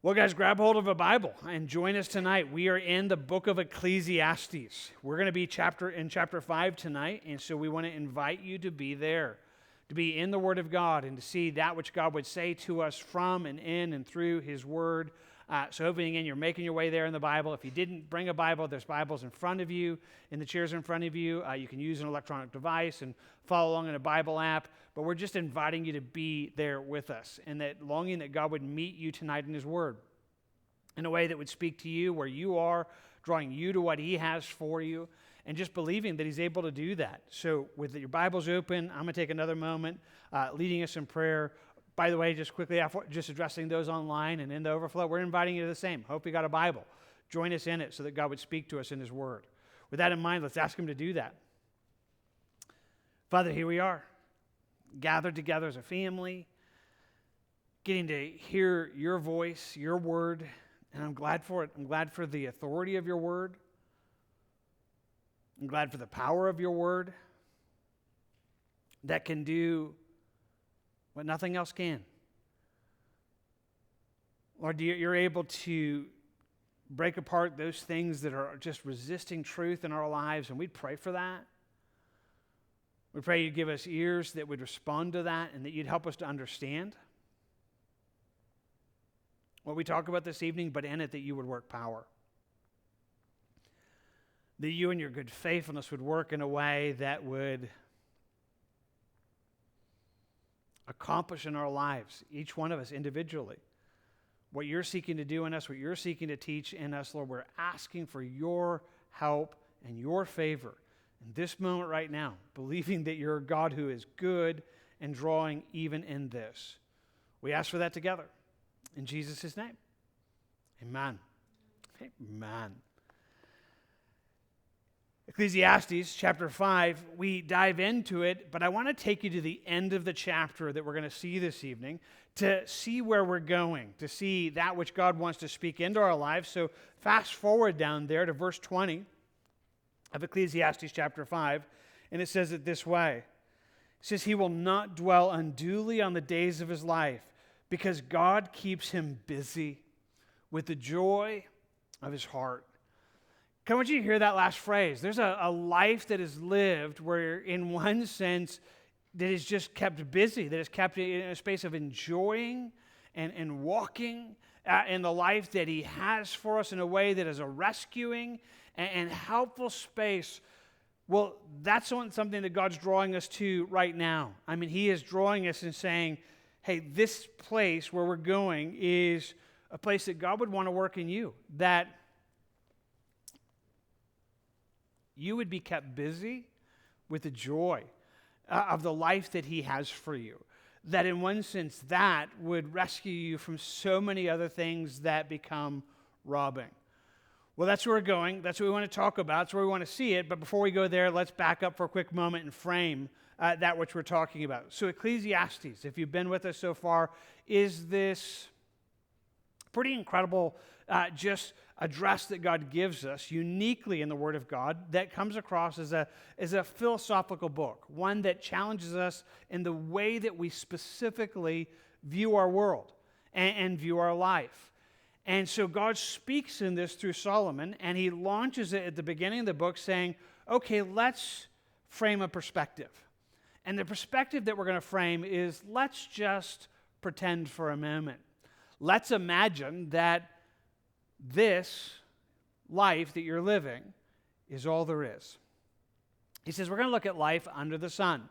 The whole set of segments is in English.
Well, guys, grab hold of a Bible and join us tonight. We are in the book of Ecclesiastes. We're going to be in chapter 5 tonight, and so we want to invite you to be there, to be in the Word of God and to see that which God would say to us from and in and through His Word. So hopefully, again, you're making your way there in the Bible. If you didn't bring a Bible, there's Bibles in front of you, in the chairs in front of you. You can use an electronic device and follow along in a Bible app. But we're just inviting you to be there with us, and that longing that God would meet you tonight in His Word in a way that would speak to you where you are, drawing you to what He has for you, and just believing that He's able to do that. So with your Bibles open, I'm going to take another moment leading us in prayer. By the way, just quickly, just addressing those online and in the overflow, we're inviting you to the same. Hope you got a Bible. Join us in it so that God would speak to us in His Word. With that in mind, let's ask Him to do that. Father, here we are, gathered together as a family, getting to hear Your voice, Your Word, and I'm glad for it. I'm glad for the authority of Your Word. I'm glad for the power of Your Word that can do what nothing else can. Lord, You're able to break apart those things that are just resisting truth in our lives, and we'd pray for that. We pray You'd give us ears that would respond to that and that You'd help us to understand what we talk about this evening, but in it that You would work power. That You and Your good faithfulness would work in a way that would accomplish in our lives, each one of us individually, what You're seeking to do in us, what You're seeking to teach in us, Lord. We're asking for Your help and Your favor in this moment right now, believing that You're a God who is good and drawing even in this. We ask for that together. In Jesus' name, amen. Amen. Ecclesiastes chapter 5, we dive into it, but I want to take you to the end of the chapter that we're going to see this evening to see where we're going, to see that which God wants to speak into our lives. So fast forward down there to verse 20 of Ecclesiastes chapter 5, and it says it this way. It says, "He will not dwell unduly on the days of his life, because God keeps him busy with the joy of his heart." I want you to hear that last phrase. There's a life that is lived where, in one sense, that is just kept busy, that is kept in a space of enjoying and walking in the life that He has for us in a way that is a rescuing and helpful space. Well, that's something that God's drawing us to right now. I mean, He is drawing us and saying, hey, this place where we're going is a place that God would want to work in you, that you would be kept busy with the joy of the life that He has for you. That in one sense, that would rescue you from so many other things that become robbing. Well, that's where we're going. That's what we want to talk about. That's where we want to see it. But before we go there, let's back up for a quick moment and frame that which we're talking about. So Ecclesiastes, if you've been with us so far, is this pretty incredible just address that God gives us uniquely in the Word of God that comes across as a philosophical book, one that challenges us in the way that we specifically view our world and view our life. And so God speaks in this through Solomon, and he launches it at the beginning of the book saying, okay, let's frame a perspective. And the perspective that we're going to frame is, let's just pretend for a moment. Let's imagine that this life that you're living is all there is. He says we're going to look at life under the sun.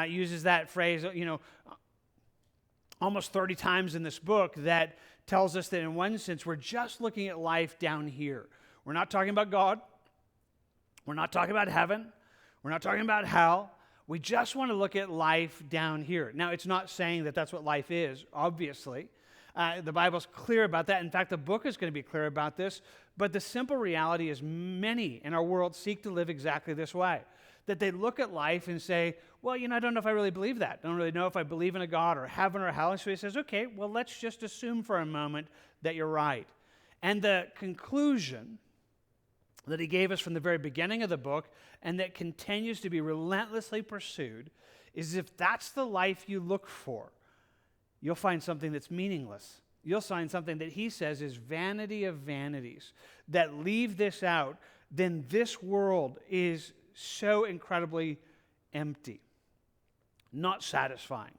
Uses that phrase, almost 30 times in this book, that tells us that in one sense we're just looking at life down here. We're not talking about God. We're not talking about heaven. We're not talking about hell. We just want to look at life down here. Now, it's not saying that that's what life is, obviously. The Bible's clear about that. In fact, the book is going to be clear about this. But the simple reality is many in our world seek to live exactly this way. That they look at life and say, well, I don't know if I really believe that. I don't really know if I believe in a God or heaven or hell. And so he says, okay, well, let's just assume for a moment that you're right. And the conclusion that he gave us from the very beginning of the book and that continues to be relentlessly pursued is if that's the life you look for, you'll find something that's meaningless you'll find something that he says is vanity of vanities, that leave this out, then this world is so incredibly empty, not satisfying,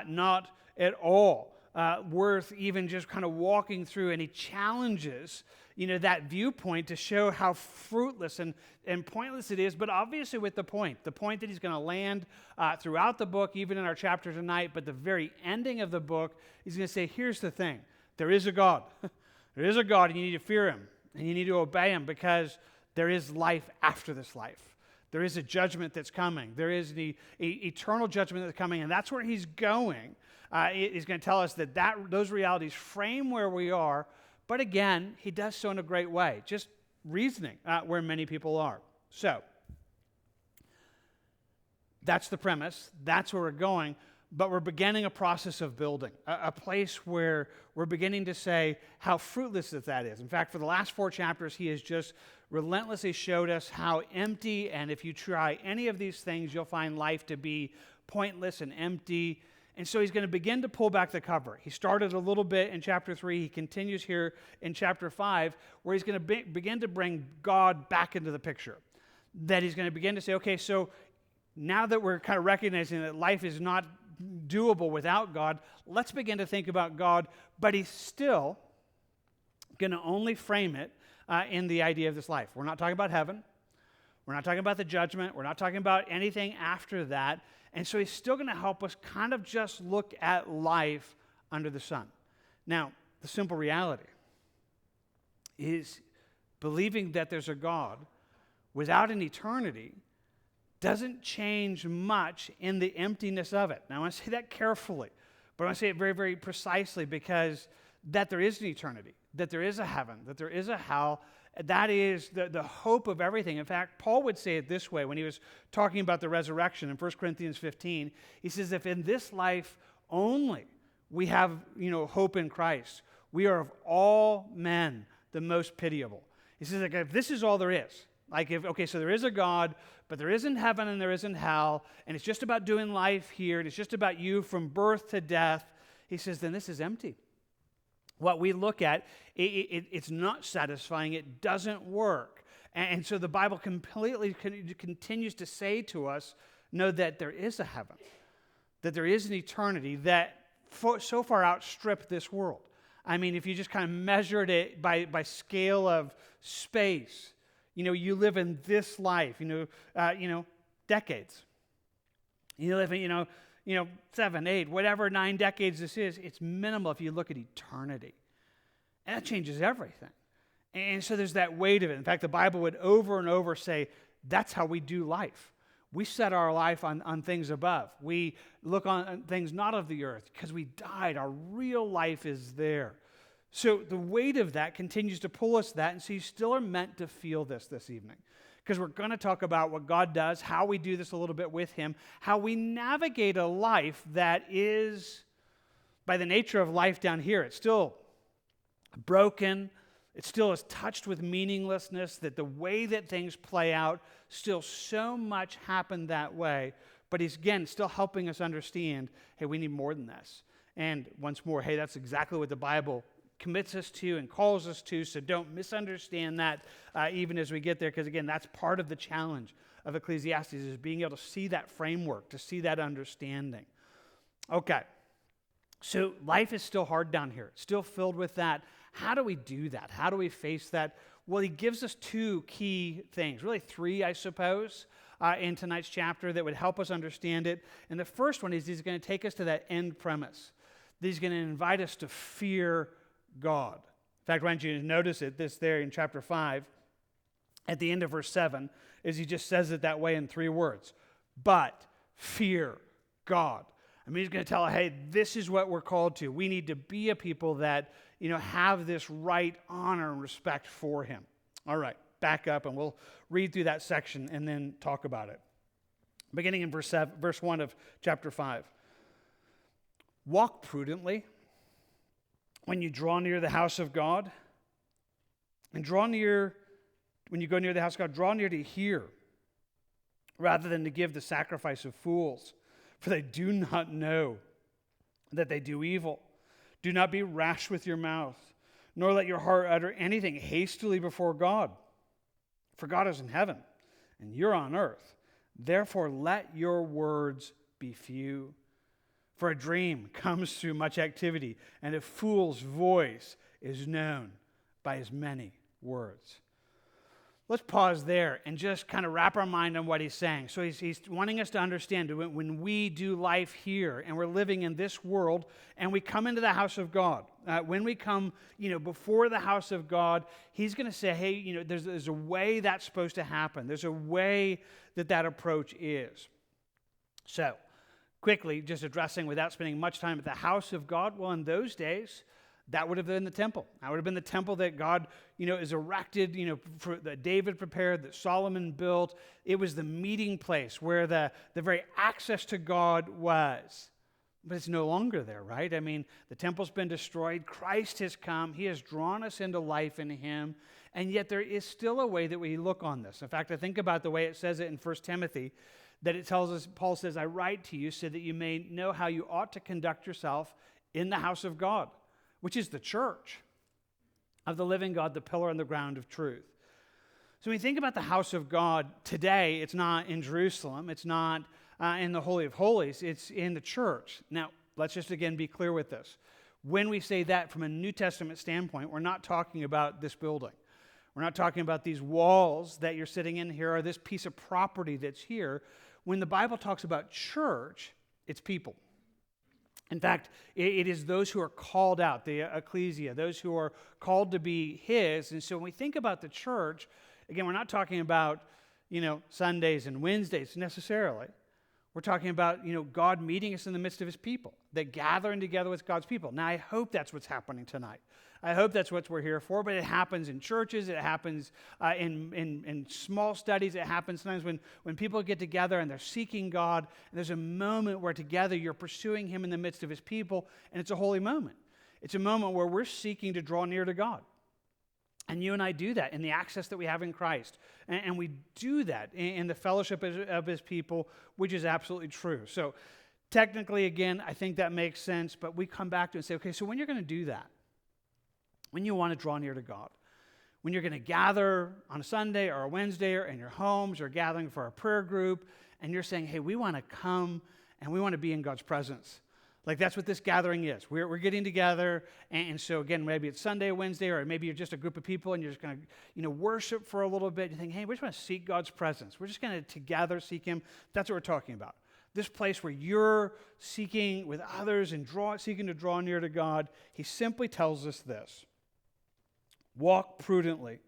not at all worth even just kind of walking through. And he challenges, that viewpoint to show how fruitless and pointless it is, but obviously with the point that he's going to land throughout the book, even in our chapter tonight, but the very ending of the book, he's going to say, here's the thing, there is a God. There is a God, and you need to fear him, and you need to obey him, because there is life after this life. There is a judgment that's coming. There is the eternal judgment that's coming, and that's where he's going. He's going to tell us that those realities frame where we are, but again, he does so in a great way, just reasoning where many people are. So, that's the premise. That's where we're going, but we're beginning a process of building, a place where we're beginning to say how fruitless that is. In fact, for the last 4 chapters, he has just relentlessly showed us how empty, and if you try any of these things, you'll find life to be pointless and empty. And so he's going to begin to pull back the cover. He started a little bit in chapter 3. He continues here in chapter 5, where he's going to begin to bring God back into the picture. That he's going to begin to say, okay, so now that we're kind of recognizing that life is not doable without God, let's begin to think about God, but he's still going to only frame it in the idea of this life. We're not talking about heaven. We're not talking about the judgment. We're not talking about anything after that. And so he's still going to help us kind of just look at life under the sun. Now, the simple reality is believing that there's a God without an eternity doesn't change much in the emptiness of it. Now, I want to say that carefully, but I want to say it very, very precisely, because that there is an eternity, that there is a heaven, that there is a hell. That is the hope of everything. In fact, Paul would say it this way when he was talking about the resurrection in 1 Corinthians 15. He says, if in this life only we have, hope in Christ, we are of all men the most pitiable. He says, if this is all there is, so there is a God, but there isn't heaven and there isn't hell, and it's just about doing life here, and it's just about you from birth to death, he says, then this is empty. What we look at, it's not satisfying. It doesn't work. And so the Bible completely continues to say to us, know that there is a heaven, that there is an eternity that so far outstripped this world. I mean, if you just kind of measured it by scale of space, you live in this life, decades. You live in, 7, 8, whatever 9 decades this is, it's minimal if you look at eternity. And that changes everything. And so there's that weight of it. In fact, the Bible would over and over say, that's how we do life. We set our life on things above. We look on things not of the earth, because we died. Our real life is there. So the weight of that continues to pull us that, and so you still are meant to feel this evening. Because we're going to talk about what God does, how we do this a little bit with him, how we navigate a life that is, by the nature of life down here, it's still broken, it still is touched with meaninglessness, that the way that things play out, still so much happened that way, but he's, again, still helping us understand, hey, we need more than this. And once more, hey, that's exactly what the Bible commits us to and calls us to, so don't misunderstand that even as we get there, because again, that's part of the challenge of Ecclesiastes, is being able to see that framework, to see that understanding. Okay, so life is still hard down here, it's still filled with that. How do we do that? How do we face that? Well, he gives us 2 key things, really 3, I suppose, in tonight's chapter that would help us understand it. And the first one is he's going to take us to that end premise, that he's going to invite us to fear God. In fact, why don't you notice this there in chapter 5, at the end of verse 7, is he just says it that way in 3 words. But fear God. I mean, he's going to tell us, hey, this is what we're called to. We need to be a people that, have this right honor and respect for him. All right, back up, and we'll read through that section and then talk about it. Beginning in verse 1 of chapter 5. Walk prudently when you draw near the house of God, and when you go near the house of God, draw near to hear, rather than to give the sacrifice of fools, for they do not know that they do evil. Do not be rash with your mouth, nor let your heart utter anything hastily before God. For God is in heaven, and you're on earth. Therefore, let your words be few. For a dream comes through much activity, and a fool's voice is known by his many words. Let's pause there and just kind of wrap our mind on what he's saying. So he's wanting us to understand that when we do life here and we're living in this world and we come into the house of God, when we come, before the house of God, he's going to say, hey, there's a way that's supposed to happen. There's a way that approach is. So, quickly, just addressing without spending much time at the house of God. Well, in those days, that would have been the temple. That would have been the temple that God, is erected, that David prepared, that Solomon built. It was the meeting place where the very access to God was. But it's no longer there, right? I mean, the temple's been destroyed. Christ has come. He has drawn us into life in him. And yet there is still a way that we look on this. In fact, I think about the way it says it in 1 Timothy, that it tells us, Paul says, I write to you so that you may know how you ought to conduct yourself in the house of God, which is the church of the living God, the pillar and the ground of truth. So when you think about the house of God today, it's not in Jerusalem, it's not in the Holy of Holies, it's in the church. Now, let's just again be clear with this. When we say that from a New Testament standpoint, we're not talking about this building. We're not talking about these walls that you're sitting in here or this piece of property that's here. When the Bible talks about church, it's people. In fact, it is those who are called out, the ecclesia, those who are called to be his. And so when we think about the church, again, we're not talking about, Sundays and Wednesdays necessarily. We're talking about, God meeting us in the midst of his people, that gathering together with God's people. Now, I hope that's what's happening tonight. I hope that's what we're here for, but it happens in churches, it happens in small studies, it happens sometimes when people get together and they're seeking God, and there's a moment where together you're pursuing him in the midst of his people, and it's a holy moment. It's a moment where we're seeking to draw near to God. And you and I do that in the access that we have in Christ. And we do that in the fellowship of his people, which is absolutely true. So technically, again, I think that makes sense, but we come back to it and say, okay, so when you're going to do that, when you want to draw near to God, when you're going to gather on a Sunday or a Wednesday or in your homes or gathering for a prayer group, and you're saying, hey, we want to come and we want to be in God's presence. Like that's what this gathering is. We're getting together, and so again, maybe it's Sunday or Wednesday, or maybe you're just a group of people and you're just going to, worship for a little bit. You think, hey, we just want to seek God's presence. We're just going to together seek him. That's what we're talking about. This place where you're seeking with others and seeking to draw near to God. He simply tells us this. Walk prudently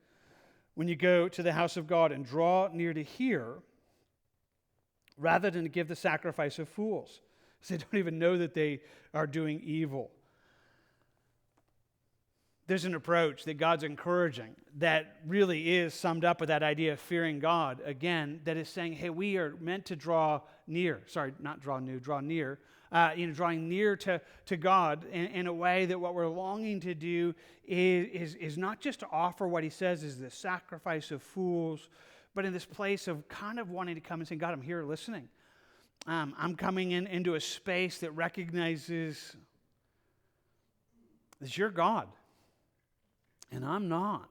when you go to the house of God and draw near to hear, rather than to give the sacrifice of fools. They don't even know that they are doing evil. There's an approach that God's encouraging that really is summed up with that idea of fearing God, again, that is saying, hey, we are meant to draw near. Sorry, not draw new, draw near. Drawing near to God in a way that what we're longing to do is not just to offer what he says is the sacrifice of fools, but in this place of kind of wanting to come and say, God, I'm here listening. I'm coming into a space that recognizes that you're God, and I'm not.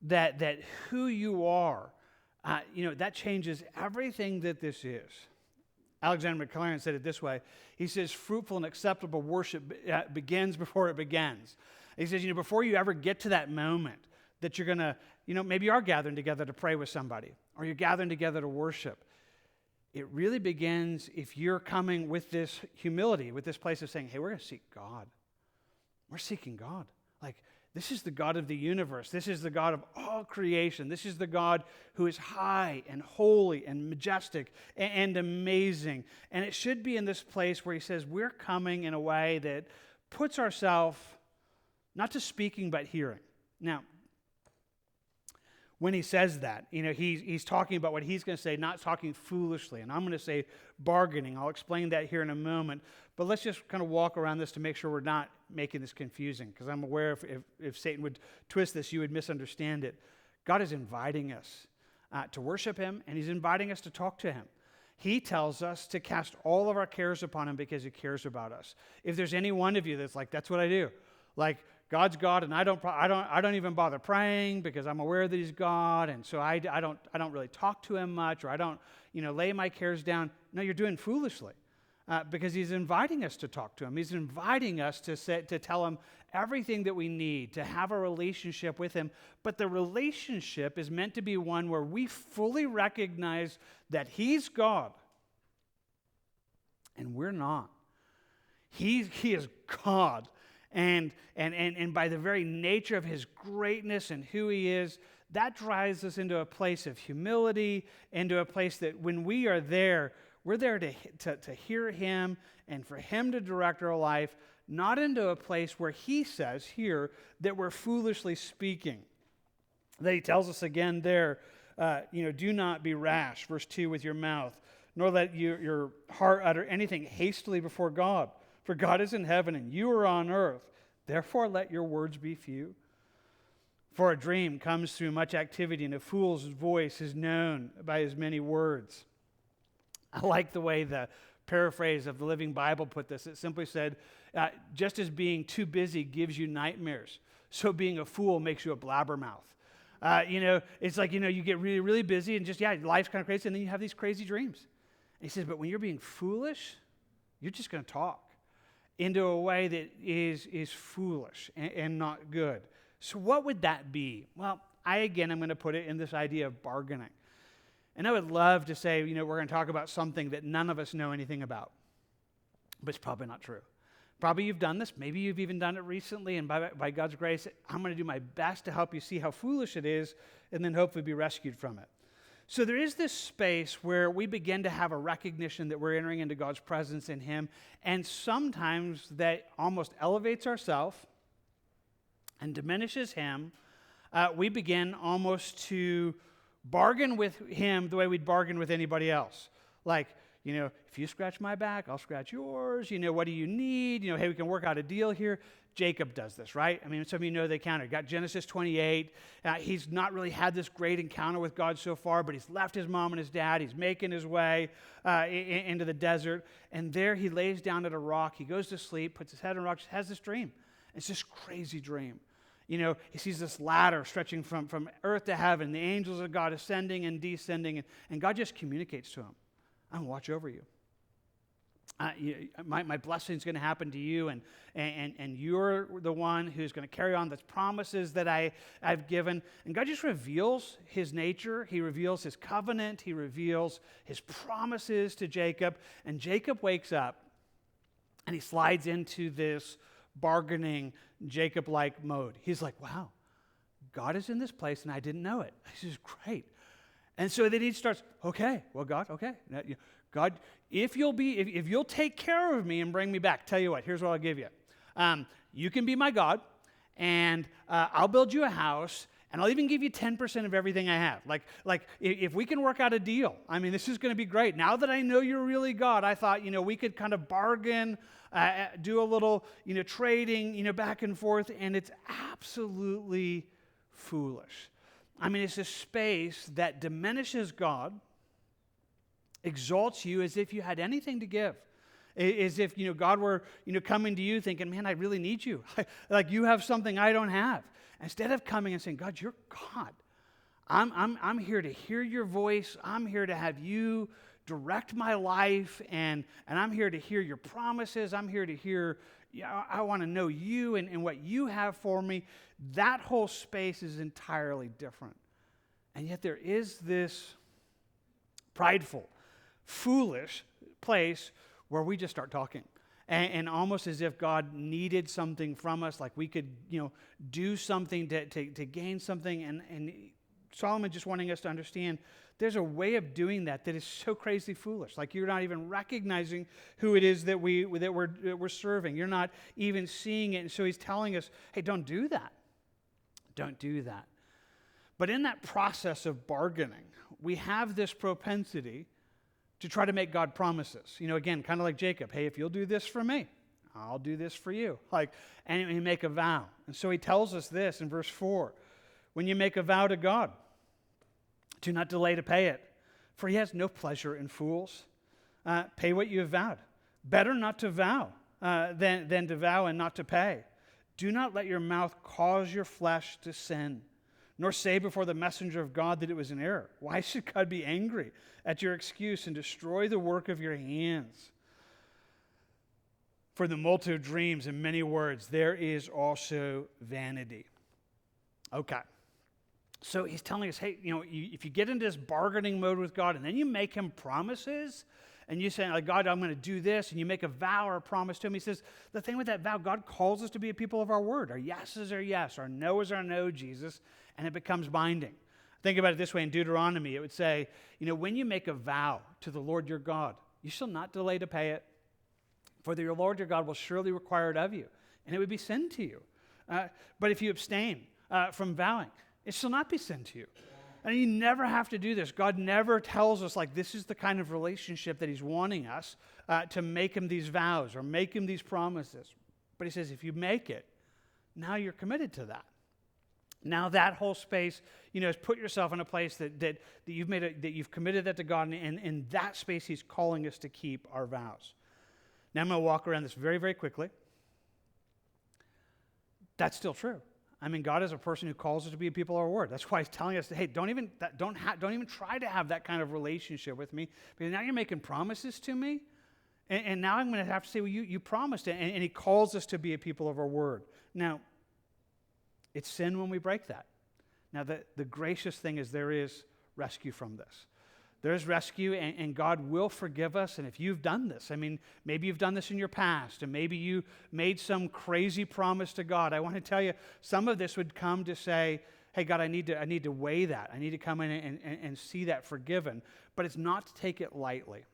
That who you are, that changes everything that this is. Alexander McLaren said it this way. He says, fruitful and acceptable worship begins before it begins. He says, before you ever get to that moment that you're going to, maybe you are gathering together to pray with somebody, or you're gathering together to worship. It really begins if you're coming with this humility, with this place of saying, hey, we're going to seek God. We're seeking God. Like, this is the God of the universe. This is the God of all creation. This is the God who is high and holy and majestic and amazing. And it should be in this place where he says we're coming in a way that puts ourselves not to speaking but hearing. Now, when he says that, he's talking about what he's going to say, not talking foolishly. And I'm going to say bargaining. I'll explain that here in a moment. But let's just kind of walk around this to make sure we're not making this confusing, because I'm aware if Satan would twist this, you would misunderstand it. God is inviting us to worship him, and he's inviting us to talk to him. He tells us to cast all of our cares upon him because he cares about us. If there's any one of you that's like, that's what I do. Like, God's God, and I don't even bother praying because I'm aware that he's God, and so I don't really talk to him much, or I don't, lay my cares down. No, you're doing foolishly. Because he's inviting us to talk to him. He's inviting us to tell him everything that we need, to have a relationship with him. But the relationship is meant to be one where we fully recognize that he's God and we're not. He is God. And by the very nature of his greatness and who he is, that drives us into a place of humility, into a place that when we are there, we're there to hear him and for him to direct our life, not into a place where he says here that we're foolishly speaking. That he tells us again there, do not be rash, verse 2, with your mouth, nor let your heart utter anything hastily before God. For God is in heaven and you are on earth. Therefore let your words be few. For a dream comes through much activity, and a fool's voice is known by his many words. I like the way the paraphrase of the Living Bible put this. It simply said, just as being too busy gives you nightmares, so being a fool makes you a blabbermouth. It's like, you get really, really busy and just, life's kind of crazy, and then you have these crazy dreams. And he says, but when you're being foolish, you're just going to talk into a way that is foolish and not good. So what would that be? Well, I'm going to put it in this idea of bargaining. And I would love to say, we're going to talk about something that none of us know anything about. But it's probably not true. Probably you've done this. Maybe you've even done it recently. And by God's grace, I'm going to do my best to help you see how foolish it is and then hopefully be rescued from it. So there is this space where we begin to have a recognition that we're entering into God's presence in him. And sometimes that almost elevates ourselves and diminishes him. We begin almost to bargain with him the way we'd bargain with anybody else. Like, if you scratch my back, I'll scratch yours. What do you need? Hey, we can work out a deal here. Jacob does this, right? I mean, some of you know the encounter. Got Genesis 28. He's not really had this great encounter with God so far, but he's left his mom and his dad. He's making his way into the desert. And there he lays down at a rock. He goes to sleep, puts his head on a rock, has this dream. It's this crazy dream. He sees this ladder stretching from earth to heaven, the angels of God ascending and descending, and God just communicates to him. I'm going to watch over you. My blessing is going to happen to you, and you're the one who's going to carry on the promises that I've given. And God just reveals his nature. He reveals his covenant. He reveals his promises to Jacob. And Jacob wakes up, and he slides into this bargaining Jacob-like mode. He's like, wow, God is in this place and I didn't know it. This is great. And so then he starts, okay, well, God, okay. God, if you'll take care of me and bring me back, tell you what, here's what I'll give you. You can be my God, and I'll build you a house, and I'll even give you 10% of everything I have. Like if we can work out a deal, I mean, this is going to be great. Now that I know you're really God, I thought, we could kind of bargain, do a little, trading, back and forth, and it's absolutely foolish. I mean, it's a space that diminishes God, exalts you as if you had anything to give. As if, God were, coming to you thinking, man, I really need you. Like you have something I don't have. Instead of coming and saying, God, you're God. I'm here to hear your voice. I'm here to have you direct my life, and I'm here to hear your promises. I'm here to hear, I want to know you and what you have for me. That whole space is entirely different. And yet there is this prideful, foolish place where we just start talking. And almost as if God needed something from us, like we could, do something to gain something. And Solomon just wanting us to understand there's a way of doing that is so crazy foolish. Like you're not even recognizing who it is that we're serving. You're not even seeing it. And so he's telling us, hey, don't do that. Don't do that. But in that process of bargaining, we have this propensity to try to make God promises. Again, kind of like Jacob. Hey, if you'll do this for me, I'll do this for you. And we make a vow. And so he tells us this in verse 4. When you make a vow to God, do not delay to pay it, For he has no pleasure in fools. Pay what you have vowed. Better not to vow than to vow and not to pay. Do not let your mouth cause your flesh to sin, nor say before the messenger of God that it was an error. Why should God be angry at your excuse and destroy the work of your hands? For the multitude of dreams and many words, there is also vanity. Okay. So he's telling us, hey, if you get into this bargaining mode with God and then you make him promises and you say, like, God, I'm going to do this, and you make a vow or a promise to him, he says, the thing with that vow, God calls us to be a people of our word. Our yeses are yes, our noes are no, Jesus, and it becomes binding. Think about it this way. In Deuteronomy, it would say, when you make a vow to the Lord your God, you shall not delay to pay it, for your Lord your God will surely require it of you, and it would be sin to you. But if you abstain from vowing, it shall not be sin to you. And you never have to do this. God never tells us, like, this is the kind of relationship that he's wanting us to make him these vows or make him these promises. But he says, if you make it, now you're committed to that. Now that whole space, is put yourself in a place that you've committed that to God, and in that space he's calling us to keep our vows. Now I'm going to walk around this very, very quickly. That's still true. I mean, God is a person who calls us to be a people of our word. That's why he's telling us, hey, don't even try to have that kind of relationship with me, because now you're making promises to me, and now I'm going to have to say, well, you promised it, and he calls us to be a people of our word. Now, it's sin when we break that. Now, the gracious thing is there is rescue from this. There's rescue, and God will forgive us. And if you've done this, I mean, maybe you've done this in your past, and maybe you made some crazy promise to God. I want to tell you, some of this would come to say, hey, God, I need to weigh that. I need to come in and see that forgiven. But it's not to take it lightly.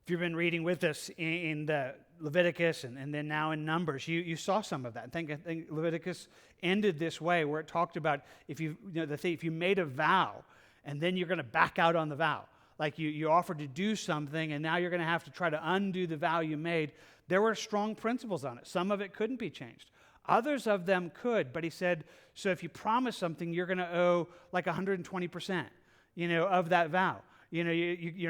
If you've been reading with us in the Leviticus and then now in Numbers, you saw some of that. I think Leviticus ended this way, where it talked about if you made a vow, and then you're going to back out on the vow. Like you offered to do something, and now you're going to have to try to undo the vow you made. There were strong principles on it. Some of it couldn't be changed. Others of them could, but he said, so if you promise something, you're going to owe like 120%, of that vow. You're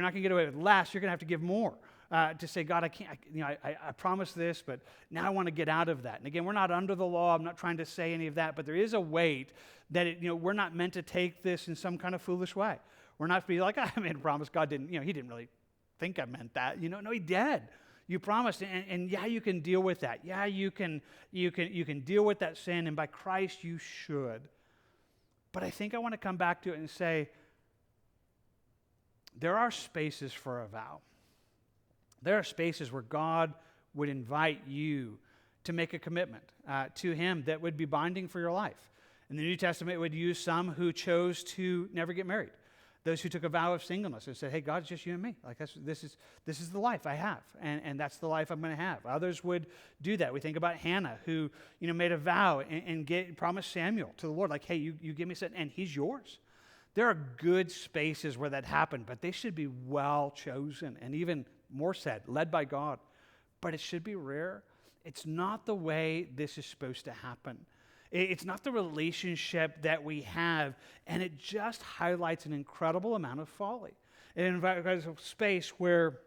not going to get away with less. You're going to have to give more to say, God, I can't. I promised this, but now I want to get out of that. And again, we're not under the law. I'm not trying to say any of that, but there is a weight that we're not meant to take this in some kind of foolish way. We're not to be like, I made a promise. God didn't. He didn't really think I meant that. No, he did. You promised, and yeah, you can deal with that. Yeah, you can deal with that sin, and by Christ you should. But I think I want to come back to it and say, there are spaces for a vow. There are spaces where God would invite you to make a commitment to him that would be binding for your life. In the New Testament, it would use some who chose to never get married. Those who took a vow of singleness and said, hey, God, it's just you and me. Like this is the life I have, and that's the life I'm going to have. Others would do that. We think about Hannah, who made a vow and promised Samuel to the Lord, like, hey, you give me something, and he's yours. There are good spaces where that happened, but they should be well chosen, and even more said, led by God. But it should be rare. It's not the way this is supposed to happen. It's not the relationship that we have, and it just highlights an incredible amount of folly. It invites a space where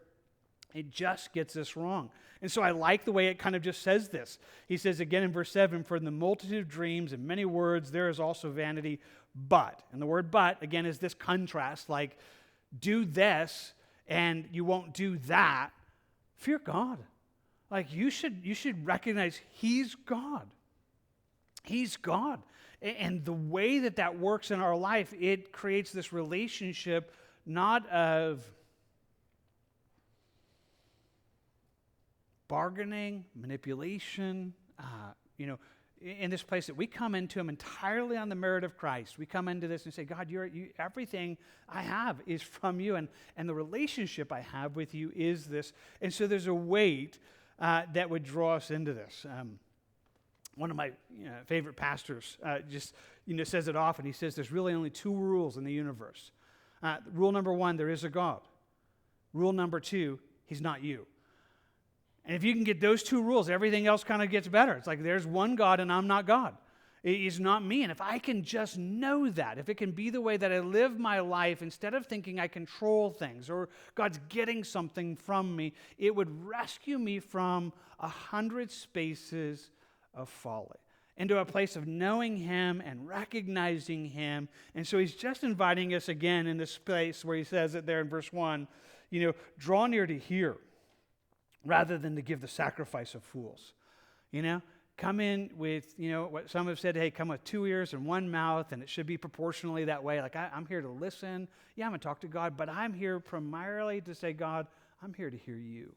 it just gets this wrong. And so I like the way it kind of just says this. He says again in verse 7, for in the multitude of dreams and many words there is also vanity, but. And the word but, again, is this contrast, like do this and you won't do that. Fear God. Like you should recognize he's God. He's God. And the way that works in our life, it creates this relationship not of bargaining, manipulation, in this place that we come into him entirely on the merit of Christ. We come into this and say, God, everything I have is from you, and the relationship I have with you is this. And so there's a weight that would draw us into this. One of my favorite pastors says it often. He says there's really only two rules in the universe. Rule number one, there is a God. Rule number two, he's not you. And if you can get those two rules, everything else kind of gets better. It's like there's one God and I'm not God. It is not me. And if I can just know that, if it can be the way that I live my life, instead of thinking I control things or God's getting something from me, it would rescue me from 100 spaces of folly into a place of knowing Him and recognizing Him. And so He's just inviting us again in this place where He says it there in verse 1, draw near to hear rather than to give the sacrifice of fools. Come in with, what some have said, hey, come with 2 ears and 1 mouth, and it should be proportionally that way. Like, I'm here to listen. Yeah, I'm going to talk to God, but I'm here primarily to say, God, I'm here to hear you.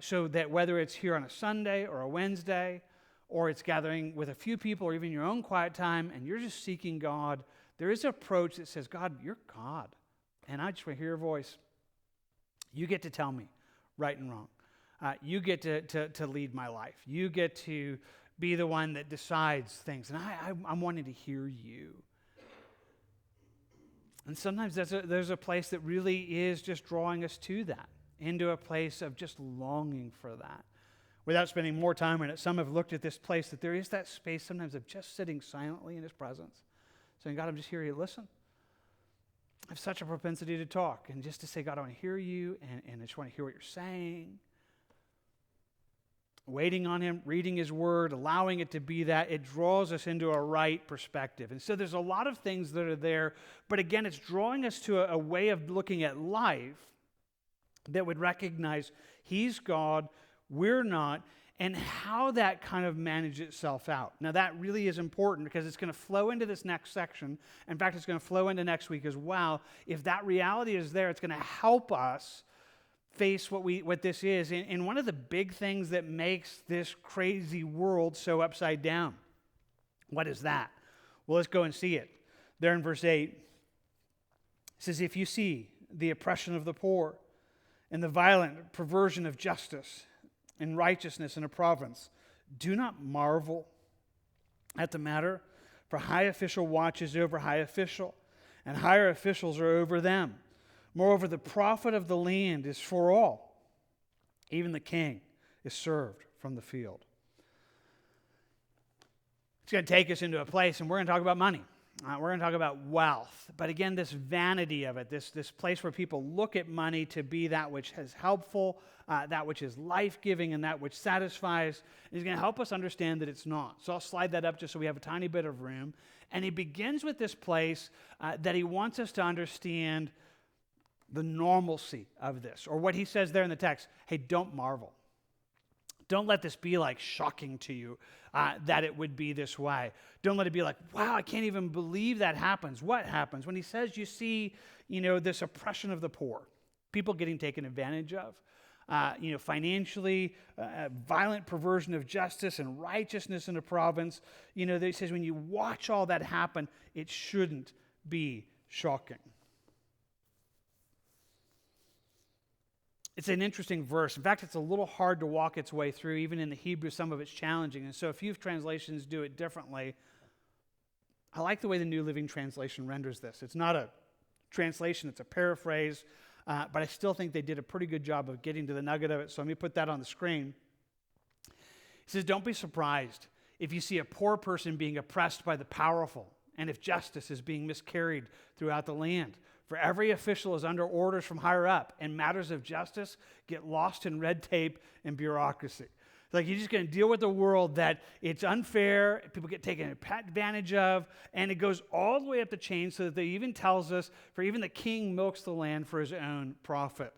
So that whether it's here on a Sunday or a Wednesday, or it's gathering with a few people, or even your own quiet time, and you're just seeking God, there is an approach that says, God, you're God, and I just want to hear your voice. You get to tell me right and wrong. You get to lead my life. You get to be the one that decides things. And I'm wanting to hear you. And sometimes there's a place that really is just drawing us to that, into a place of just longing for that. Without spending more time on it, some have looked at this place that there is that space sometimes of just sitting silently in His presence, saying, God, I'm just here to listen. I have such a propensity to talk, and just to say, God, I want to hear you, and I just want to hear what you're saying. Waiting on Him, reading His Word, allowing it to be that, it draws us into a right perspective. And so there's a lot of things that are there, but again, it's drawing us to a way of looking at life that would recognize He's God, we're not, and how that kind of manages itself out. Now that really is important because it's going to flow into this next section. In fact, it's going to flow into next week as well. If that reality is there, it's going to help us face what this is. And one of the big things that makes this crazy world so upside down, what is that? Well, let's go and see it. There in verse 8, it says, if you see the oppression of the poor and the violent perversion of justice and righteousness in a province, do not marvel at the matter, for high official watches over high official, and higher officials are over them. Moreover, the profit of the land is for all. Even the king is served from the field. It's going to take us into a place, and we're going to talk about money. We're going to talk about wealth. But again, this vanity of it, this place where people look at money to be that which is helpful, that which is life-giving, and that which satisfies, is going to help us understand that it's not. So I'll slide that up just so we have a tiny bit of room. And he begins with this place that he wants us to understand the normalcy of this, or what he says there in the text, hey, don't marvel. Don't let this be like shocking to you that it would be this way. Don't let it be like, wow, I can't even believe that happens. What happens? When he says you see, this oppression of the poor, people getting taken advantage of, financially, violent perversion of justice and righteousness in a province, that he says when you watch all that happen, it shouldn't be shocking. It's an interesting verse. In fact, it's a little hard to walk its way through. Even in the Hebrew, some of it's challenging. And so a few translations do it differently. I like the way the New Living Translation renders this. It's not a translation, it's a paraphrase. But I still think they did a pretty good job of getting to the nugget of it. So let me put that on the screen. It says, don't be surprised if you see a poor person being oppressed by the powerful, and if justice is being miscarried throughout the land. For every official is under orders from higher up, and matters of justice get lost in red tape and bureaucracy. It's like you're just going to deal with the world that it's unfair, people get taken advantage of, and it goes all the way up the chain so that they even tells us, for even the king milks the land for his own profit.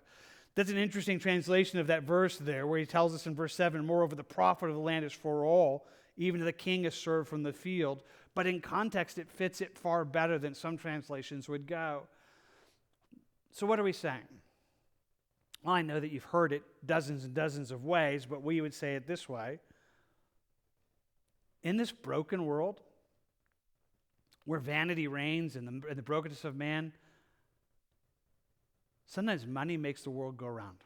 That's an interesting translation of that verse there, where he tells us in verse 7, moreover, the profit of the land is for all, even the king is served from the field. But in context, it fits it far better than some translations would go. So what are we saying? Well, I know that you've heard it dozens and dozens of ways, but we would say it this way. In this broken world, where vanity reigns and the brokenness of man, sometimes money makes the world go around.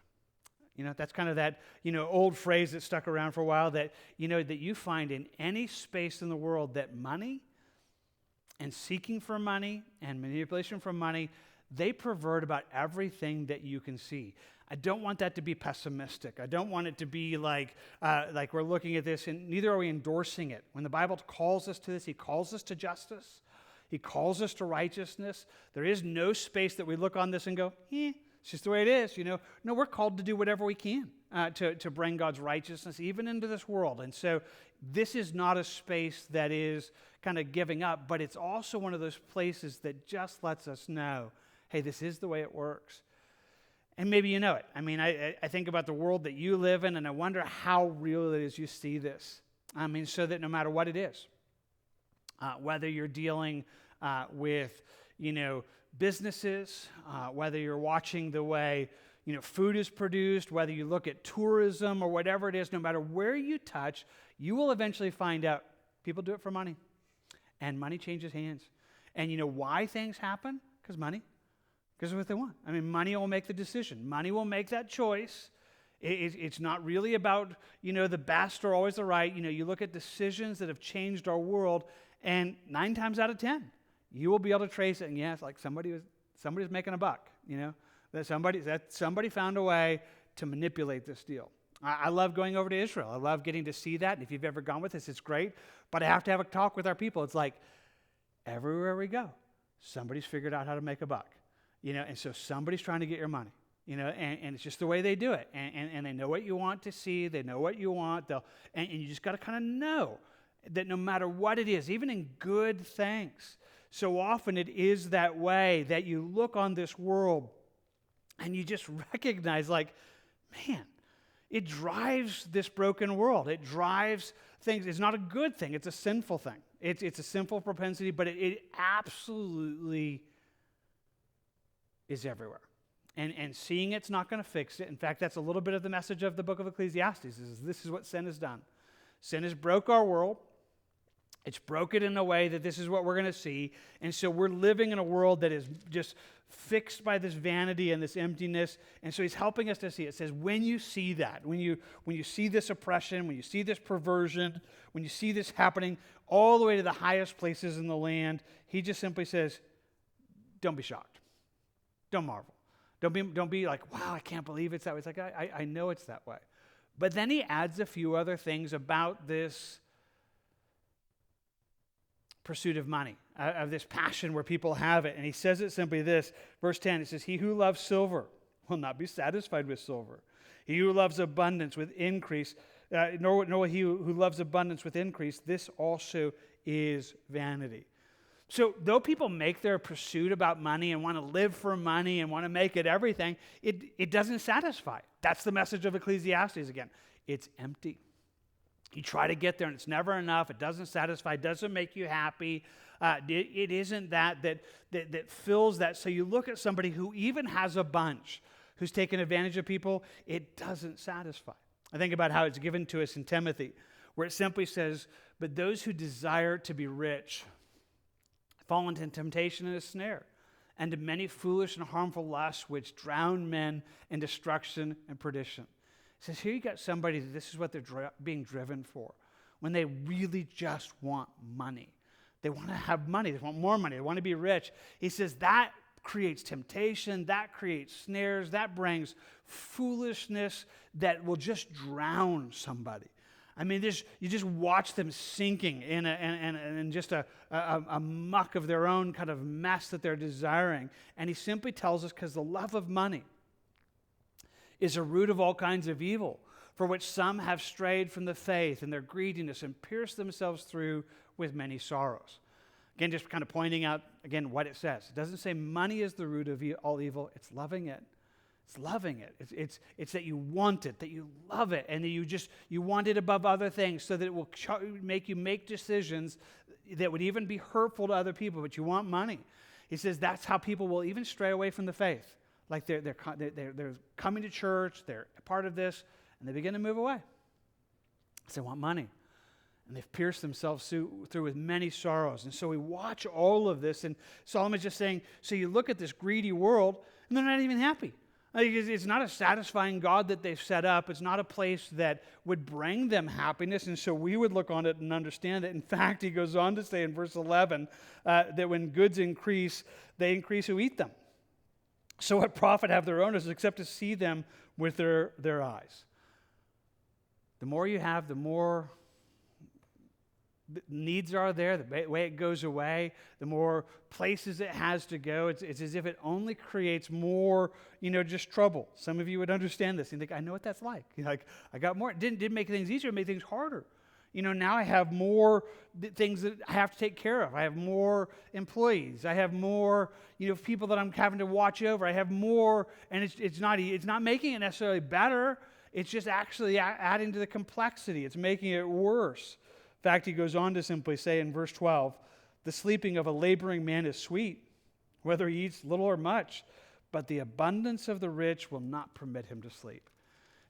That's kind of that, old phrase that stuck around for a while that, that you find in any space in the world that money and seeking for money and manipulation for money, they pervert about everything that you can see. I don't want that to be pessimistic. I don't want it to be like we're looking at this, and neither are we endorsing it. When the Bible calls us to this, he calls us to justice. He calls us to righteousness. There is no space that we look on this and go, it's just the way it is, No, we're called to do whatever we can to bring God's righteousness even into this world. And so this is not a space that is kind of giving up, but it's also one of those places that just lets us know, hey, this is the way it works. And maybe you know it. I mean, I think about the world that you live in, and I wonder how real it is you see this. I mean, so that no matter what it is, whether you're dealing with, businesses, whether you're watching the way, food is produced, whether you look at tourism or whatever it is, no matter where you touch, you will eventually find out people do it for money. And money changes hands. And you know why things happen? Because money. Because of what they want. I mean, money will make the decision. Money will make that choice. It's not really about, the best or always the right. You look at decisions that have changed our world, and 9 times out of 10, you will be able to trace it. And yes, like somebody's making a buck, that somebody found a way to manipulate this deal. I love going over to Israel. I love getting to see that. And if you've ever gone with us, it's great. But I have to have a talk with our people. It's like everywhere we go, somebody's figured out how to make a buck. And so somebody's trying to get your money, and it's just the way they do it. And they know what you want to see. They know what you want. And you just got to kind of know that no matter what it is, even in good things, so often it is that way that you look on this world and you just recognize like, man, it drives this broken world. It drives things. It's not a good thing. It's a sinful thing. It's a sinful propensity, but it absolutely is everywhere. And seeing it's not going to fix it. In fact, that's a little bit of the message of the book of Ecclesiastes, is this is what sin has done. Sin has broke our world. It's broken in a way that this is what we're going to see. And so we're living in a world that is just fixed by this vanity and this emptiness. And so he's helping us to see. It says, when you see that, when you see this oppression, when you see this perversion, when you see this happening all the way to the highest places in the land, he just simply says, don't be shocked. Don't marvel. Don't be like, wow, I can't believe it's that way. It's like, I know it's that way. But then he adds a few other things about this pursuit of money, of this passion where people have it. And he says it simply this, verse 10, it says, he who loves silver will not be satisfied with silver. He who loves abundance with increase, nor he who loves abundance with increase, this also is vanity. So though people make their pursuit about money and want to live for money and want to make it everything, it doesn't satisfy. That's the message of Ecclesiastes again. It's empty. You try to get there and it's never enough. It doesn't satisfy. It doesn't make you happy. It isn't that fills that. So you look at somebody who even has a bunch, who's taken advantage of people, it doesn't satisfy. I think about how it's given to us in Timothy, where it simply says, but those who desire to be rich fall into temptation and a snare, and to many foolish and harmful lusts which drown men in destruction and perdition. It says here you got somebody that this is what they're being driven for, when they really just want money. They want to have money. They want more money. They want to be rich. He says that creates temptation. That creates snares. That brings foolishness that will just drown somebody. I mean, you just watch them sinking in just a muck of their own kind of mess that they're desiring. And he simply tells us because the love of money is a root of all kinds of evil, for which some have strayed from the faith in their greediness and pierced themselves through with many sorrows. Again, just kind of pointing out, again, what it says. It doesn't say money is the root of all evil. It's loving it. It's loving it. It's that you want it, that you love it, and that you want it above other things so that it will make you make decisions that would even be hurtful to other people, but you want money. He says that's how people will even stray away from the faith. Like they're coming to church, they're a part of this, and they begin to move away. Because they want money. And they've pierced themselves through with many sorrows. And so we watch all of this, and Solomon's just saying, so you look at this greedy world, and they're not even happy. It's not a satisfying God that they've set up. It's not a place that would bring them happiness. And so we would look on it and understand it. In fact, he goes on to say in verse 11 that when goods increase, they increase who eat them. So what profit have their owners except to see them with their eyes? The more you have, the more needs are there, the way it goes away, the more places it has to go. It's as if it only creates more, just trouble. Some of you would understand this and think, I know what that's like. Like, I got more. It didn't make things easier, it made things harder. Now I have more things that I have to take care of. I have more employees. I have more, people that I'm having to watch over. I have more, and it's not making it necessarily better. It's just actually adding to the complexity. It's making it worse. In fact, he goes on to simply say in verse 12, the sleeping of a laboring man is sweet, whether he eats little or much, but the abundance of the rich will not permit him to sleep.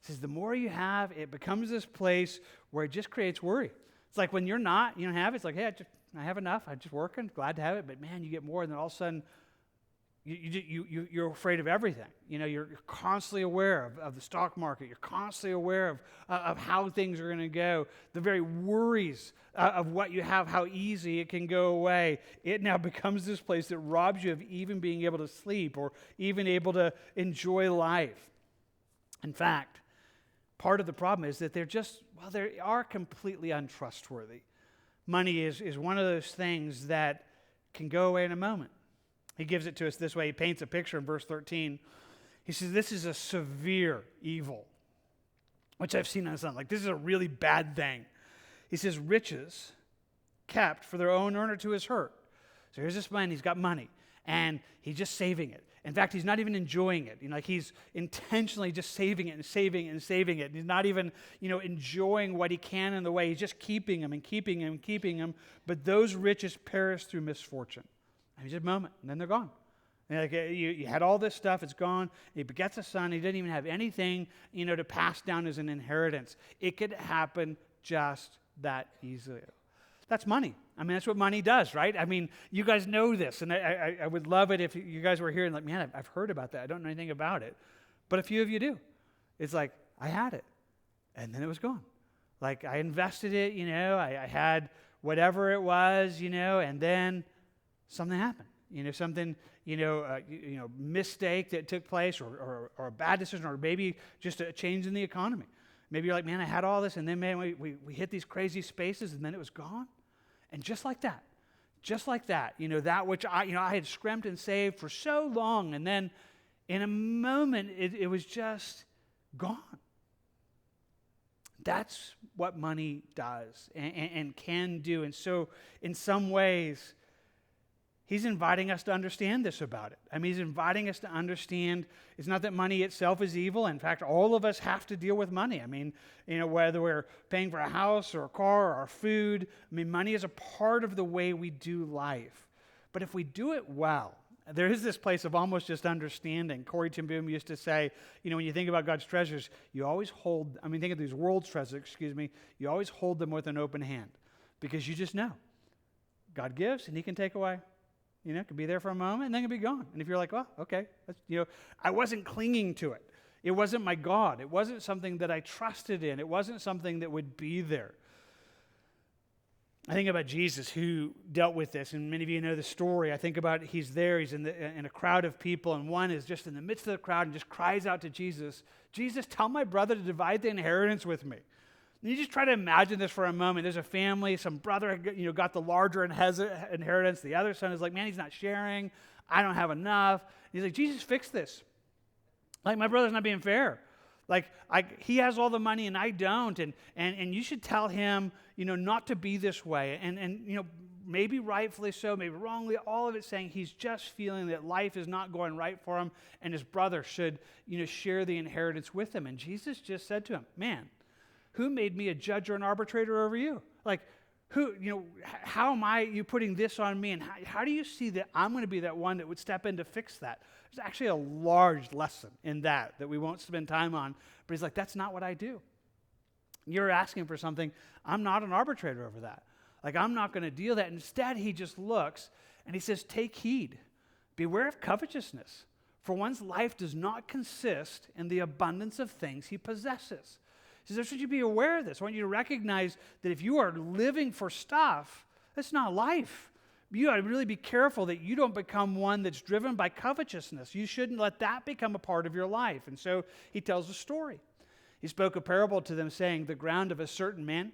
He says the more you have, it becomes this place where it just creates worry. It's like when you don't have it, it's like, hey, I have enough. I'm just working, glad to have it. But man, you get more, and then all of a sudden, you're afraid of everything. You're constantly aware of the stock market. You're constantly aware of how things are going to go. The very worries of what you have, how easy it can go away. It now becomes this place that robs you of even being able to sleep or even able to enjoy life. In fact, part of the problem is that they are completely untrustworthy. Money is one of those things that can go away in a moment. He gives it to us this way. He paints a picture in verse 13. He says, this is a severe evil, which I've seen on the sun. Like, this is a really bad thing. He says, riches kept for their own earner to his hurt. So here's this man, he's got money, and he's just saving it. In fact, he's not even enjoying it. He's intentionally just saving it and saving it and saving it. He's not even, enjoying what he can in the way. He's just keeping them and keeping them and keeping them. But those riches perish through misfortune. And just a moment, and then they're gone. And you had all this stuff, it's gone. He begets a son. He didn't even have anything, to pass down as an inheritance. It could happen just that easily. That's money. That's what money does, right? You guys know this, and I would love it if you guys were here and like, man, I've heard about that. I don't know anything about it. But a few of you do. It's like, I had it, and then it was gone. Like, I invested it, I had whatever it was, and then something happened. Something, mistake that took place or a bad decision or maybe just a change in the economy. Maybe you're like, man, I had all this, and then, man, we hit these crazy spaces, and then it was gone. And just like that, that which I had scrimped and saved for so long, and then in a moment, it was just gone. That's what money does and can do. And so, in some ways, he's inviting us to understand this about it. He's inviting us to understand it's not that money itself is evil. In fact, all of us have to deal with money. Whether we're paying for a house or a car or our food, money is a part of the way we do life. But if we do it well, there is this place of almost just understanding. Corrie ten Boom used to say, when you think about God's treasures, you always think of these world's treasures, you always hold them with an open hand because you just know. God gives and he can take away. It could be there for a moment and then it could be gone. And if you're like, well, okay, I wasn't clinging to it. It wasn't my God. It wasn't something that I trusted in. It wasn't something that would be there. I think about Jesus who dealt with this, and many of you know the story. I think about he's there, he's in a crowd of people, and one is just in the midst of the crowd and just cries out to Jesus, Jesus, tell my brother to divide the inheritance with me. And you just try to imagine this for a moment. There's a family, some brother got the larger inheritance. The other son is like, man, he's not sharing. I don't have enough. And he's like, Jesus, fix this. Like, my brother's not being fair. Like, he has all the money and I don't. And you should tell him, not to be this way. And maybe rightfully so, maybe wrongly, all of it saying he's just feeling that life is not going right for him and his brother should, share the inheritance with him. And Jesus just said to him, man, who made me a judge or an arbitrator over you? Like, how am you putting this on me? And how do you see that I'm going to be that one that would step in to fix that? There's actually a large lesson in that we won't spend time on. But he's like, that's not what I do. You're asking for something. I'm not an arbitrator over that. Like, I'm not going to deal that. Instead, he just looks and he says, take heed. Beware of covetousness, for one's life does not consist in the abundance of things he possesses. He says, should you be aware of this? I want you to recognize that if you are living for stuff, that's not life. you got to really be careful that you don't become one that's driven by covetousness. You shouldn't let that become a part of your life. And so he tells a story. He spoke a parable to them, saying, the ground of a certain man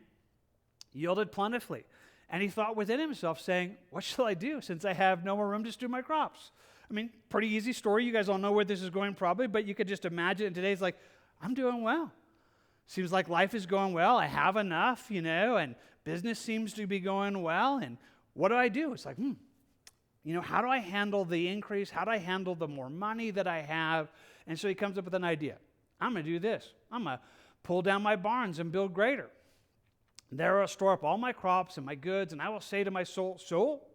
yielded plentifully. And he thought within himself, saying, what shall I do, since I have no more room to stew my crops? I mean, pretty easy story. You guys all know where this is going probably, but you could just imagine it. Today's like, I'm doing well. Seems like life is going well. I have enough, and business seems to be going well. And what do? It's like, how do I handle the increase? How do I handle the more money that I have? And so he comes up with an idea. I'm going to do this. I'm going to pull down my barns and build greater. There I'll store up all my crops and my goods, and I will say to my soul,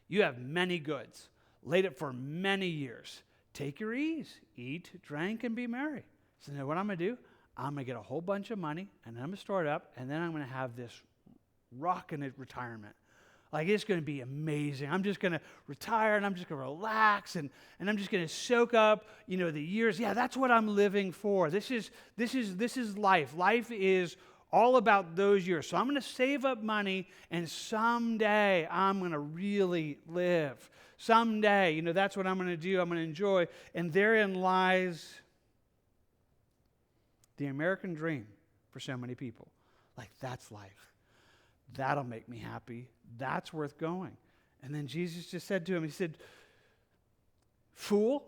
you have many goods, laid up for many years. Take your ease, eat, drink, and be merry. So now what I'm going to do, I'm going to get a whole bunch of money, and then I'm going to store it up, and then I'm going to have this rockin' retirement. Like, it's going to be amazing. I'm just going to retire, and I'm just going to relax, and I'm just going to soak up, the years. Yeah, that's what I'm living for. This is life. Life is all about those years. So I'm going to save up money, and someday I'm going to really live. Someday, that's what I'm going to do. I'm going to enjoy. And therein lies the American dream for so many people. Like, that's life. That'll make me happy. That's worth going. And then Jesus just said to him, he said, fool,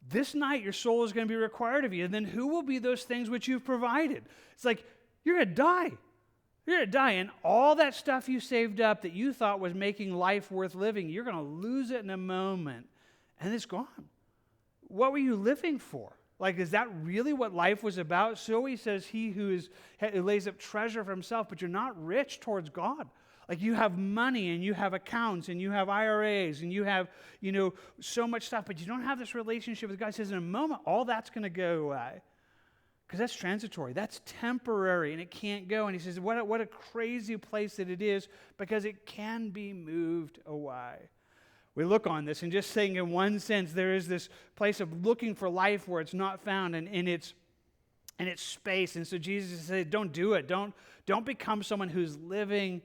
this night your soul is going to be required of you. And then who will be those things which you've provided? It's like, you're going to die. You're going to die. And all that stuff you saved up that you thought was making life worth living, you're going to lose it in a moment. And it's gone. What were you living for? Like, is that really what life was about? So he says, he who lays up treasure for himself, but you're not rich towards God. Like, you have money, and you have accounts, and you have IRAs, and you have, so much stuff, but you don't have this relationship with God. He says, in a moment, all that's going to go away. Because that's transitory. That's temporary, and it can't go. And he says, what a crazy place that it is, because it can be moved away. We look on this and just saying, in one sense, there is this place of looking for life where it's not found, and in its space. And so Jesus said, don't do it. Don't become someone who's living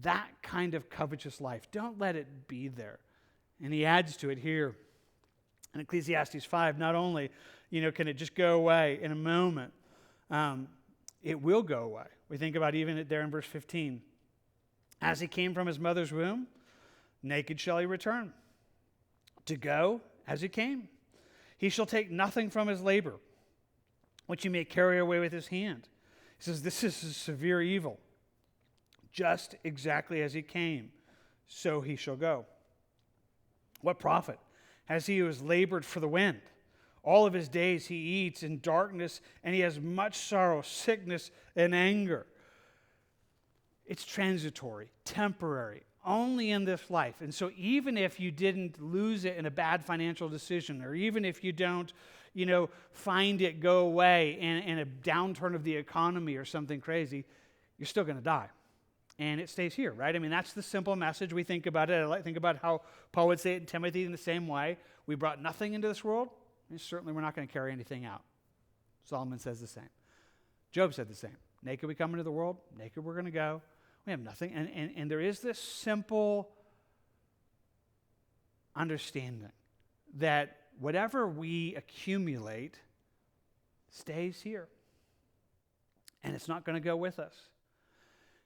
that kind of covetous life. Don't let it be there. And he adds to it here in Ecclesiastes 5, not only can it just go away in a moment, it will go away. We think about even there in verse 15. As he came from his mother's womb, naked shall he return, to go as he came. He shall take nothing from his labor, which he may carry away with his hand. He says, this is a severe evil. Just exactly as he came, so he shall go. What profit has he who has labored for the wind? All of his days he eats in darkness, and he has much sorrow, sickness, and anger. It's transitory, temporary, only in this life. And so even if you didn't lose it in a bad financial decision, or even if you don't, find it go away in a downturn of the economy or something crazy, you're still going to die. And it stays here, right? I mean, that's the simple message. We think about it. I think about how Paul would say it in Timothy in the same way. We brought nothing into this world, and certainly we're not going to carry anything out. Solomon says the same. Job said the same. Naked we come into the world, naked we're going to go. We have nothing. And there is this simple understanding that whatever we accumulate stays here. And it's not going to go with us.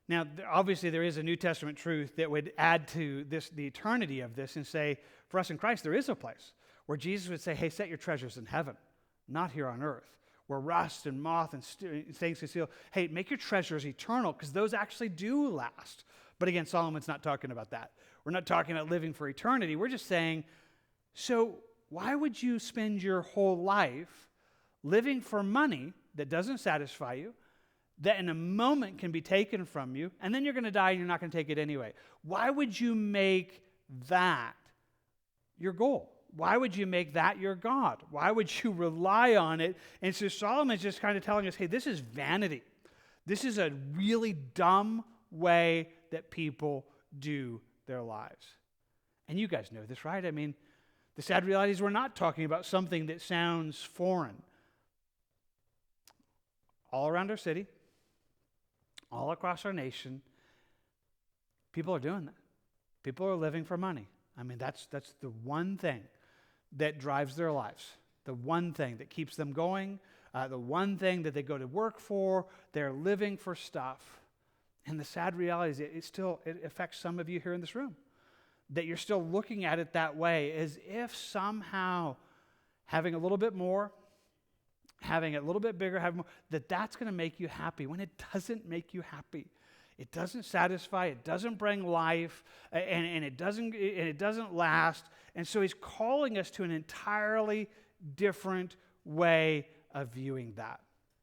Now, obviously, there is a New Testament truth that would add to this, the eternity of this, and say, for us in Christ, there is a place where Jesus would say, hey, set your treasures in heaven, not here on earth, where rust and moth and things can steal. Hey, make your treasures eternal, because those actually do last. But again, Solomon's not talking about that. We're not talking about living for eternity. We're just saying, so why would you spend your whole life living for money that doesn't satisfy you, that in a moment can be taken from you, and then you're going to die and you're not going to take it anyway? Why would you make that your goal? Why would you make that your God? Why would you rely on it? And so Solomon's just kind of telling us, hey, this is vanity. This is a really dumb way that people do their lives. And you guys know this, right? I mean, the sad reality is we're not talking about something that sounds foreign. All around our city, all across our nation, people are doing that. People are living for money. I mean, that's the one thing that drives their lives, the one thing that keeps them going, the one thing that they go to work for. They're living for stuff. And the sad reality is it affects some of you here in this room, that you're still looking at it that way, as if somehow having a little bit more, having it a little bit bigger, having more, that's going to make you happy, when it doesn't make you happy. It doesn't satisfy, it doesn't bring life, and it doesn't last. And so he's calling us to an entirely different way of viewing that.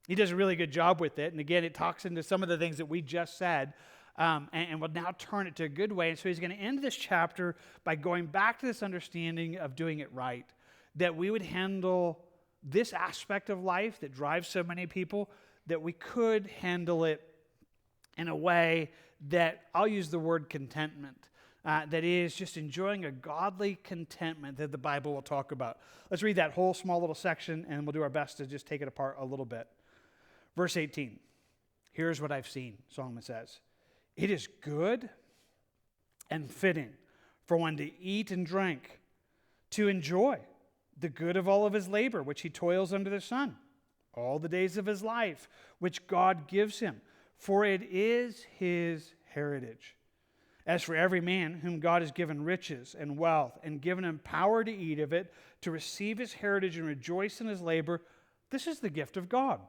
He does a really good job with it. And again, it talks into some of the things that we just said, and will now turn it to a good way. And so he's going to end this chapter by going back to this understanding of doing it right, that we would handle this aspect of life that drives so many people, that we could handle it in a way that, I'll use the word contentment, that is just enjoying a godly contentment that the Bible will talk about. Let's read that whole small little section, and we'll do our best to just take it apart a little bit. Verse 18, here's what I've seen, Solomon says. It is good and fitting for one to eat and drink, to enjoy the good of all of his labor, which he toils under the sun, all the days of his life, which God gives him, for it is his heritage. As for every man whom God has given riches and wealth, and given him power to eat of it, to receive his heritage and rejoice in his labor, this is the gift of God.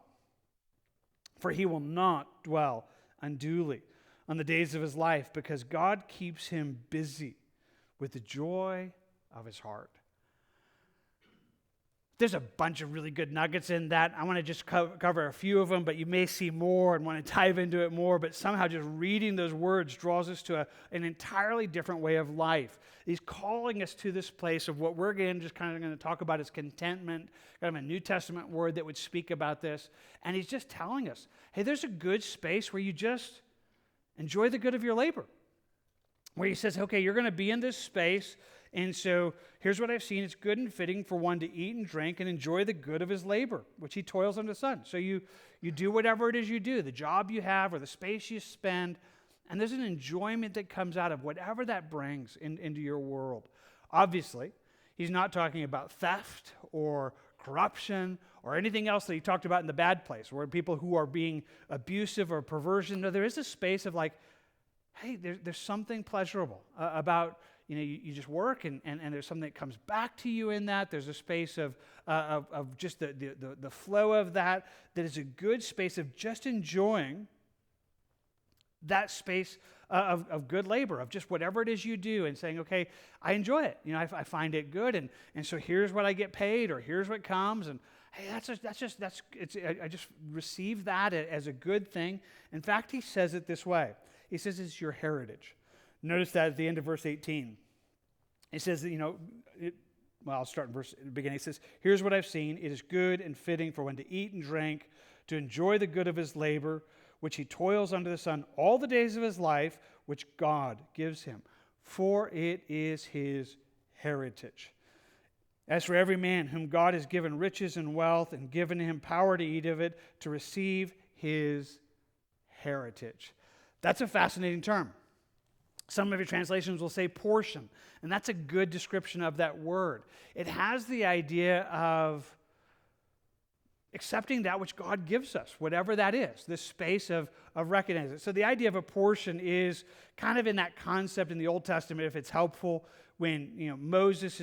For he will not dwell unduly on the days of his life, because God keeps him busy with the joy of his heart. There's a bunch of really good nuggets in that. I want to just cover a few of them, but you may see more and want to dive into it more. But somehow just reading those words draws us to an entirely different way of life. He's calling us to this place of what we're again just kind of going to talk about as contentment, kind of a New Testament word that would speak about this. And he's just telling us, hey, there's a good space where you just enjoy the good of your labor. Where he says, okay, you're going to be in this space, and so here's what I've seen. It's good and fitting for one to eat and drink and enjoy the good of his labor, which he toils under the sun. So you do whatever it is you do, the job you have or the space you spend, and there's an enjoyment that comes out of whatever that brings into your world. Obviously, he's not talking about theft or corruption or anything else that he talked about in the bad place, where people who are being abusive or perversion. No, there is a space of like, hey, there's something pleasurable about, you just work and there's something that comes back to you in that. There's a space of just the flow of that is a good space of just enjoying that space of good labor, of just whatever it is you do and saying, okay, I enjoy it. I find it good. And so here's what I get paid, or here's what comes. And hey, I just receive that as a good thing. In fact, he says it this way. He says it's your heritage. Notice that at the end of verse 18. It says that, I'll start in the beginning. It says, here's what I've seen. It is good and fitting for one to eat and drink, to enjoy the good of his labor, which he toils under the sun all the days of his life, which God gives him. For it is his heritage. As for every man whom God has given riches and wealth, and given him power to eat of it, to receive his heritage. That's a fascinating term. Some of your translations will say portion, and that's a good description of that word. It has the idea of accepting that which God gives us, whatever that is, this space of recognizing it. So the idea of a portion is kind of in that concept in the Old Testament, if it's helpful, when Moses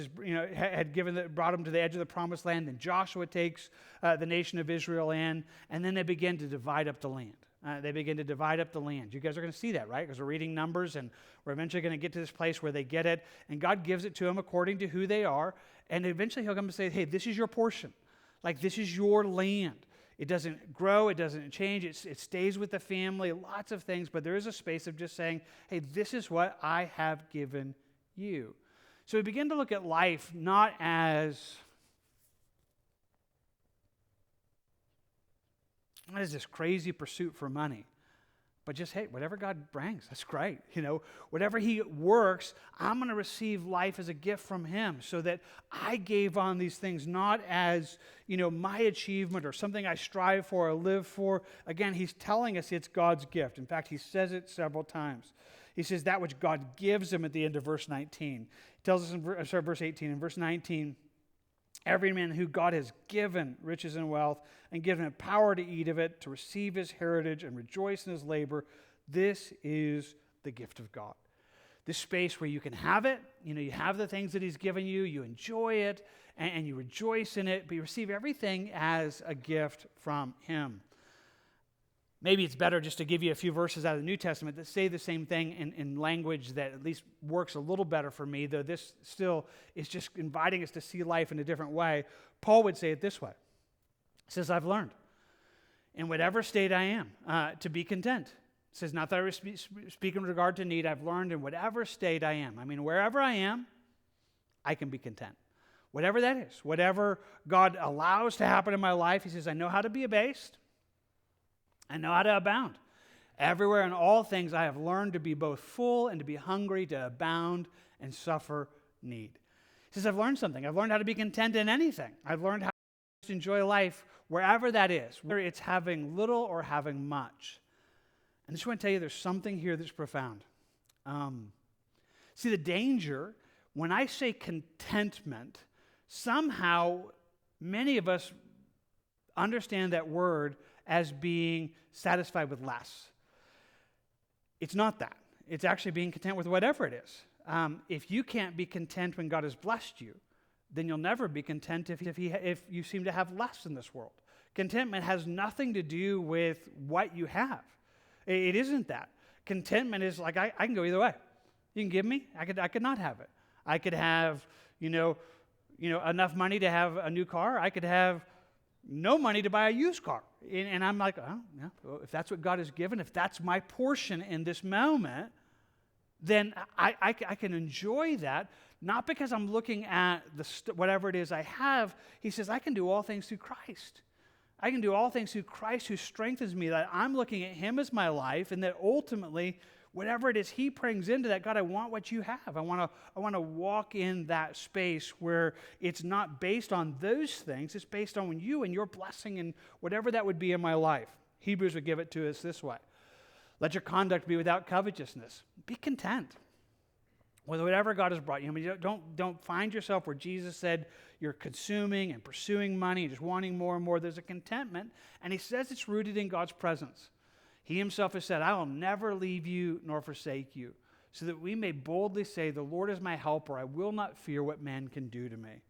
had brought him to the edge of the promised land, then Joshua takes the nation of Israel in, and then they begin to divide up the land. They begin to divide up the land. You guys are going to see that, right? Because we're reading Numbers, and we're eventually going to get to this place where they get it, and God gives it to them according to who they are, and eventually he'll come and say, hey, this is your portion. Like, this is your land. It doesn't grow. It doesn't change. It stays with the family, lots of things, but there is a space of just saying, hey, this is what I have given you. So we begin to look at life not as this crazy pursuit for money, but just, hey, whatever God brings, that's great. Whatever he works, I'm going to receive life as a gift from him, so that I gave on these things not as, my achievement or something I strive for or live for. Again, he's telling us it's God's gift. In fact, he says it several times. He says that which God gives him at the end of verse 19. He tells us in verse 18. In verse 19, every man who God has given riches and wealth and given him power to eat of it, to receive his heritage and rejoice in his labor, this is the gift of God. This space where you can have it, you have the things that he's given you, you enjoy it, and you rejoice in it, but you receive everything as a gift from him. Maybe it's better just to give you a few verses out of the New Testament that say the same thing in language that at least works a little better for me, though this still is just inviting us to see life in a different way. Paul would say it this way. He says, I've learned in whatever state I am to be content. It says, not that I speak in regard to need, I've learned in whatever state I am. I mean, wherever I am, I can be content. Whatever that is, whatever God allows to happen in my life, he says, I know how to be abased. I know how to abound. Everywhere in all things I have learned to be both full and to be hungry, to abound and suffer need. He says, I've learned something. I've learned how to be content in anything. I've learned how to enjoy life wherever that is, whether it's having little or having much. And I just want to tell you there's something here that's profound. See, the danger, when I say contentment, somehow many of us understand that word as being satisfied with less. It's not that. It's actually being content with whatever it is. If you can't be content when God has blessed you, then you'll never be content if you seem to have less in this world. Contentment has nothing to do with what you have. It isn't that. Contentment is like, I can go either way. You can give me, I could not have it. I could have, enough money to have a new car. I could have no money to buy a used car. And I'm like, oh, yeah, well, if that's what God has given, if that's my portion in this moment, then I can enjoy that, not because I'm looking at whatever it is I have. He says, I can do all things through Christ. I can do all things through Christ who strengthens me, that I'm looking at him as my life, and that ultimately, whatever it is he brings into that, God, I want what you have. I want to walk in that space where it's not based on those things. It's based on you and your blessing and whatever that would be in my life. Hebrews would give it to us this way. Let your conduct be without covetousness. Be content with whatever God has brought you. I mean, don't find yourself where Jesus said you're consuming and pursuing money and just wanting more and more. There's a contentment, and he says it's rooted in God's presence. He himself has said, I will never leave you nor forsake you, so that we may boldly say, the Lord is my helper. I will not fear what man can do to me.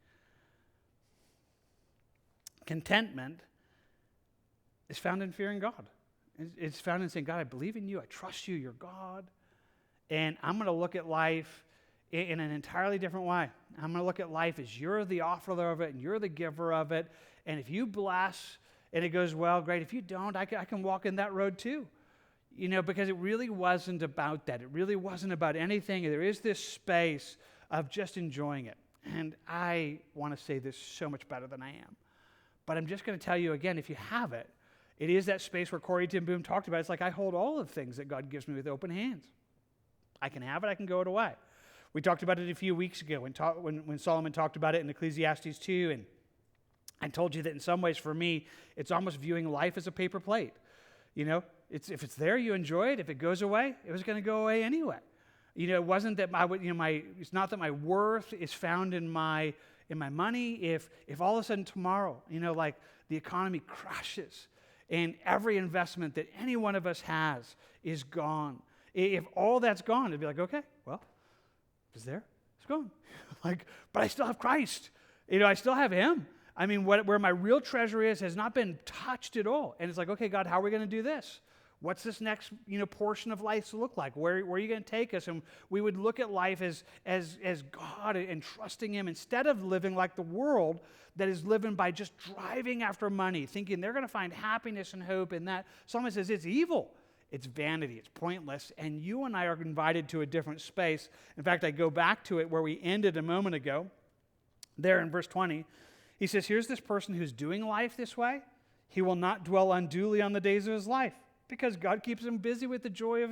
Contentment is found in fearing God. It's found in saying, God, I believe in you. I trust you. You're God. And I'm going to look at life in an entirely different way. I'm going to look at life as you're the offerer of it and you're the giver of it. And if you bless and it goes well, great. If you don't, I can walk in that road too. Because it really wasn't about that. It really wasn't about anything. There is this space of just enjoying it. And I want to say this so much better than I am. But I'm just going to tell you again, if you have it, it is that space where Corey Ten Boom talked about. It's like I hold all of the things that God gives me with open hands. I can have it, I can go it away. We talked about it a few weeks ago when Solomon talked about it in Ecclesiastes 2, and I told you that in some ways for me, it's almost viewing life as a paper plate. If it's there, you enjoy it. If it goes away, it was going to go away anyway. It wasn't that it's not that my worth is found in my money. If all of a sudden tomorrow, like the economy crashes and every investment that any one of us has is gone. If all that's gone, it'd be like, okay, well, it's there, it's gone. But I still have Christ. I still have him. I mean, where my real treasure is has not been touched at all. And it's like, okay, God, how are we going to do this? What's this next, portion of life to look like? Where are you going to take us? And we would look at life as God and trusting him instead of living like the world that is living by just driving after money, thinking they're going to find happiness and hope in that. Someone says it's evil. It's vanity. It's pointless. And you and I are invited to a different space. In fact, I go back to it where we ended a moment ago. There in verse 20, he says, here's this person who's doing life this way. He will not dwell unduly on the days of his life because God keeps him busy with the joy of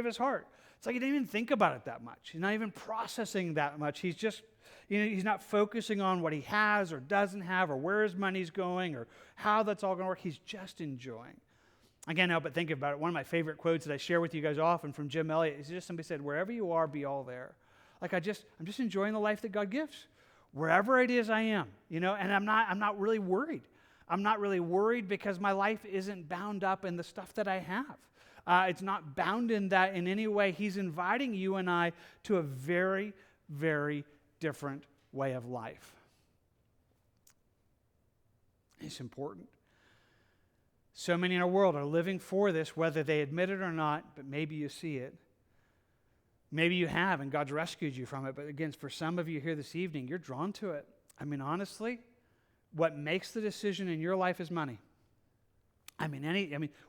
his heart. It's like he didn't even think about it that much. He's not even processing that much. He's just, he's not focusing on what he has or doesn't have or where his money's going or how that's all going to work. He's just enjoying. I can't help but think about it. One of my favorite quotes that I share with you guys often from Jim Elliot is just somebody said, wherever you are, be all there. Like I'm just enjoying the life that God gives. Wherever it is I am, and I'm not really worried. I'm not really worried because my life isn't bound up in the stuff that I have. It's not bound in that in any way. He's inviting you and I to a very, very different way of life. It's important. So many in our world are living for this, whether they admit it or not, but maybe you see it. Maybe you have, and God's rescued you from it. But again, for some of you here this evening, you're drawn to it. I mean, honestly, what makes the decision in your life is money.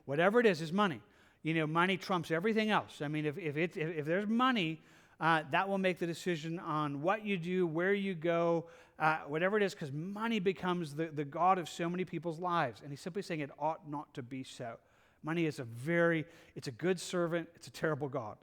Whatever it is money. Money trumps everything else. I mean, if there's money, that will make the decision on what you do, where you go, whatever it is, because money becomes the god of so many people's lives. And he's simply saying it ought not to be so. Money is it's a good servant, it's a terrible god.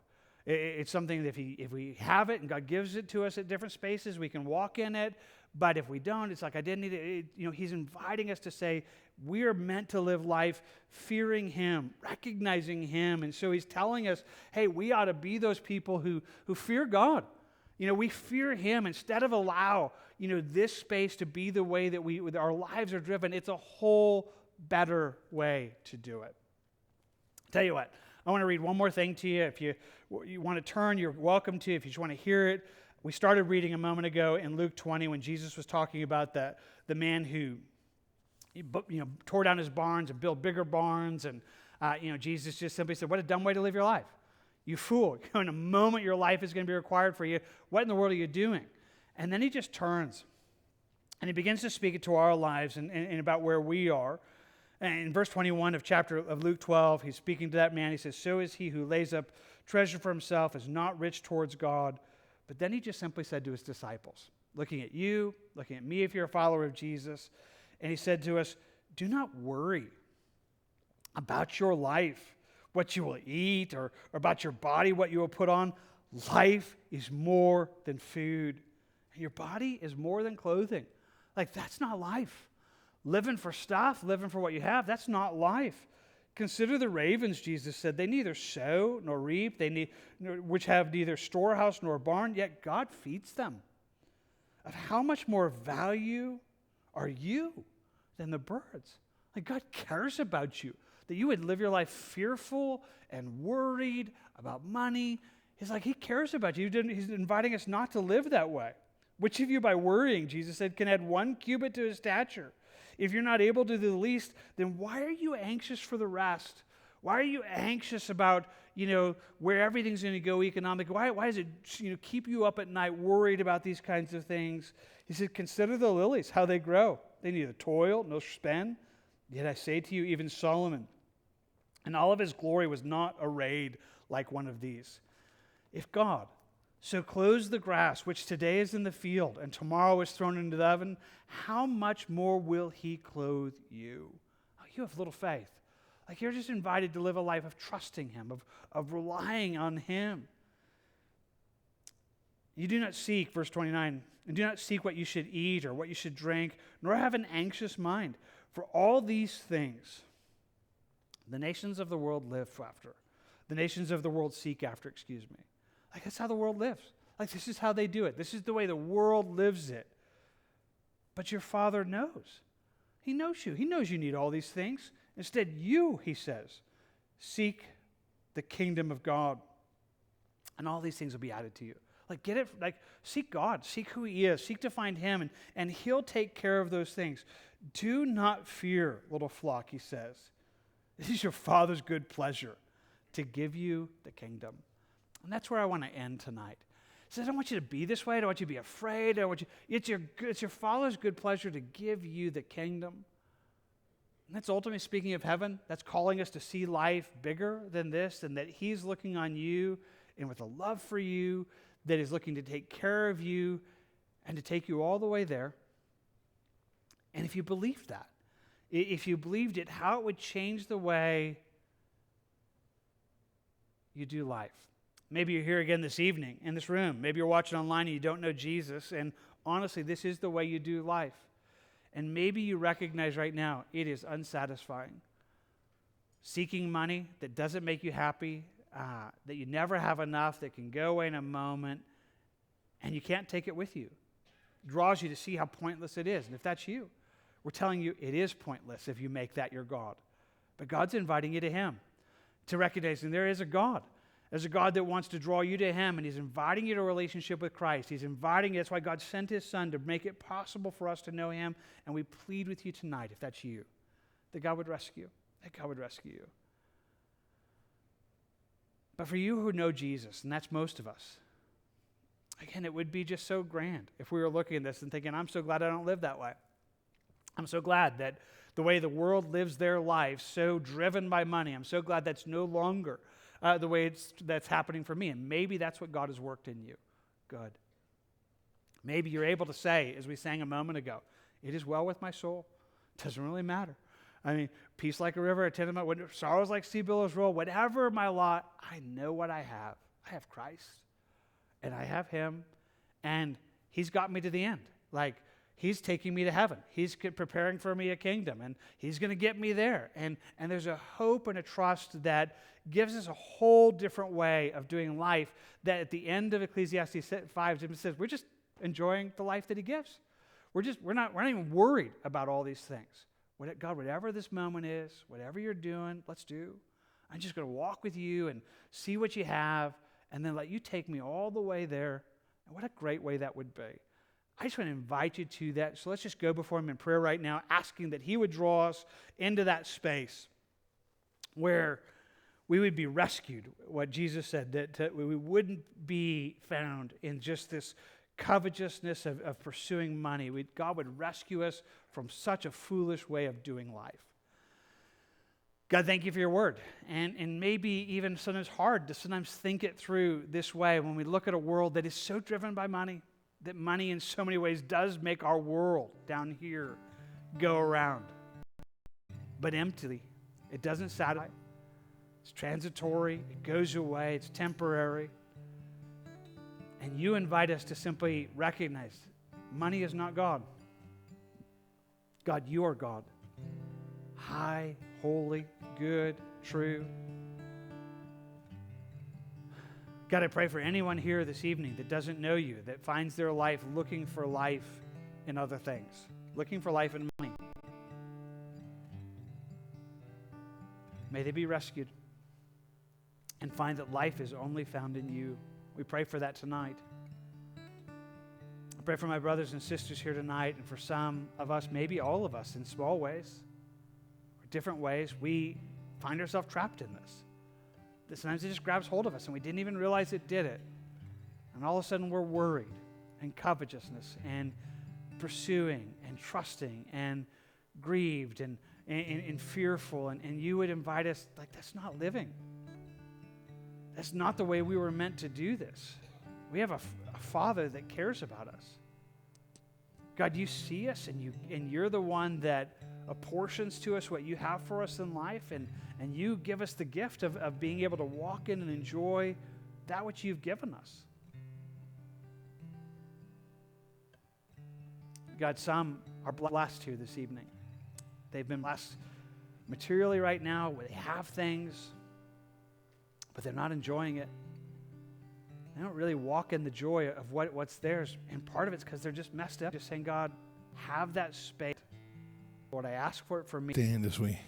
It's something that if we have it and God gives it to us at different spaces, we can walk in it. But if we don't, it's like I didn't need it. He's inviting us to say we are meant to live life fearing Him, recognizing Him. And so He's telling us, hey, we ought to be those people who fear God. We fear Him instead of allow, this space to be the way that our lives are driven. It's a whole better way to do it. Tell you what, I want to read one more thing to you. If you want to turn, you're welcome to. If you just want to hear it, we started reading a moment ago in Luke 20 when Jesus was talking about the man who tore down his barns and built bigger barns. And Jesus just simply said, what a dumb way to live your life. You fool. In a moment your life is going to be required for you. What in the world are you doing? And then he just turns and he begins to speak it to our lives and about where we are. And in verse 21 of Luke 12, he's speaking to that man. He says, so is he who lays up treasure for himself, is not rich towards God. But then he just simply said to his disciples, looking at you, looking at me if you're a follower of Jesus, and he said to us, do not worry about your life, what you will eat, or about your body, what you will put on. Life is more than food, and your body is more than clothing. Like, that's not life. Living for stuff, living for what you have, that's not life. Consider the ravens, Jesus said. They neither sow nor reap, which have neither storehouse nor barn, yet God feeds them. Of how much more value are you than the birds? Like, God cares about you, that you would live your life fearful and worried about money. He's like, He cares about you. He's inviting us not to live that way. Which of you, by worrying, Jesus said, can add 1 cubit to his stature? If you're not able to do the least, then why are you anxious for the rest? Why are you anxious about, where everything's going to go economically? Why does it, keep you up at night worried about these kinds of things? He said, consider the lilies, how they grow. They neither toil nor spin. Yet I say to you, even Solomon, in all of his glory, was not arrayed like one of these. If God so clothes the grass, which today is in the field and tomorrow is thrown into the oven, how much more will He clothe you? Oh, you have little faith. Like, you're just invited to live a life of trusting Him, of relying on Him. You do not seek, verse 29, and do not seek what you should eat or what you should drink, nor have an anxious mind. For all these things, the nations of the world live after. The nations of the world seek after, Like, that's how the world lives. Like, this is how they do it. This is the way the world lives it. But your Father knows. He knows you. He knows you need all these things. Instead, you, He says, seek the kingdom of God, and all these things will be added to you. Like, get it, like, seek God. Seek who He is. Seek to find Him, and He'll take care of those things. Do not fear, little flock, He says. It is your Father's good pleasure to give you the kingdom. And that's where I want to end tonight. He says, I don't want you to be this way. I don't want you to be afraid. It's your Father's good pleasure to give you the kingdom. And that's ultimately, speaking of heaven, that's calling us to see life bigger than this, and that He's looking on you and with a love for you, that is looking to take care of you and to take you all the way there. And if you believed that, if you believed it, how it would change the way you do life. Maybe you're here again this evening in this room. Maybe you're watching online and you don't know Jesus. And honestly, this is the way you do life. And maybe you recognize right now it is unsatisfying. seeking money that doesn't make you happy, that you never have enough, that can go away in a moment, and you can't take it with you. It draws you to see how pointless it is. And if that's you, we're telling you it is pointless if you make that your God. But God's inviting you to him, to recognizing there is a God. There's a God that wants to draw you to him, and he's inviting you to a relationship with Christ. He's inviting you. That's why God sent his son, to make it possible for us to know him. And we plead with you tonight, if that's you, that God would rescue you, that God would rescue you. But for you who know Jesus, and that's most of us, again, it would be just so grand if we were looking at this and thinking, I'm so glad I don't live that way. I'm so glad that the way the world lives their life, so driven by money, I'm so glad that's no longer the way that's happening for me. And maybe that's what God has worked in you. Good. Maybe you're able to say, as we sang a moment ago, it is well with my soul. It doesn't really matter. I mean, peace like a river, attended my sorrows like sea billows roll. Whatever my lot, I know what I have. I have Christ, and I have him, and he's got me to the end. Like, he's taking me to heaven. He's preparing for me a kingdom, and he's going to get me there. And there's a hope and a trust that gives us a whole different way of doing life, that at the end of Ecclesiastes 5, Jim says, we're just enjoying the life that he gives. We're not even worried about all these things. God, whatever this moment is, whatever you're doing, let's do. I'm just going to walk with you and see what you have, and then let you take me all the way there. And what a great way that would be. I just want to invite you to that. So let's just go before him in prayer right now, asking that he would draw us into that space where we would be rescued, what Jesus said, that we wouldn't be found in just this covetousness of pursuing money. God would rescue us from such a foolish way of doing life. God, thank you for your word. And maybe even sometimes hard to sometimes think it through this way when we look at a world that is so driven by money, that money in so many ways does make our world down here go around. But empty. It doesn't satisfy. It's transitory. It goes away. It's temporary. And you invite us to simply recognize money is not God. God, you are God. High, holy, good, true. God, I pray for anyone here this evening that doesn't know you, that finds their life looking for life in other things, looking for life in money. May they be rescued and find that life is only found in you. We pray for that tonight. I pray for my brothers and sisters here tonight, and for some of us, maybe all of us, in small ways or different ways, we find ourselves trapped in this. That sometimes it just grabs hold of us, and we didn't even realize it did it. And all of a sudden we're worried, and covetousness, and pursuing, and trusting, and grieved, and fearful. And you would invite us, like, that's not living. That's not the way we were meant to do this. We have a Father that cares about us. God, you see us, and you're the one that apportions to us what you have for us in life, and you give us the gift of being able to walk in and enjoy that which you've given us. God, some are blessed here this evening. They've been blessed materially right now, where they have things, but they're not enjoying it. They don't really walk in the joy of what's theirs. And part of it's because they're just messed up. Just saying, God, have that space. Lord, I ask for it for me. Stand as we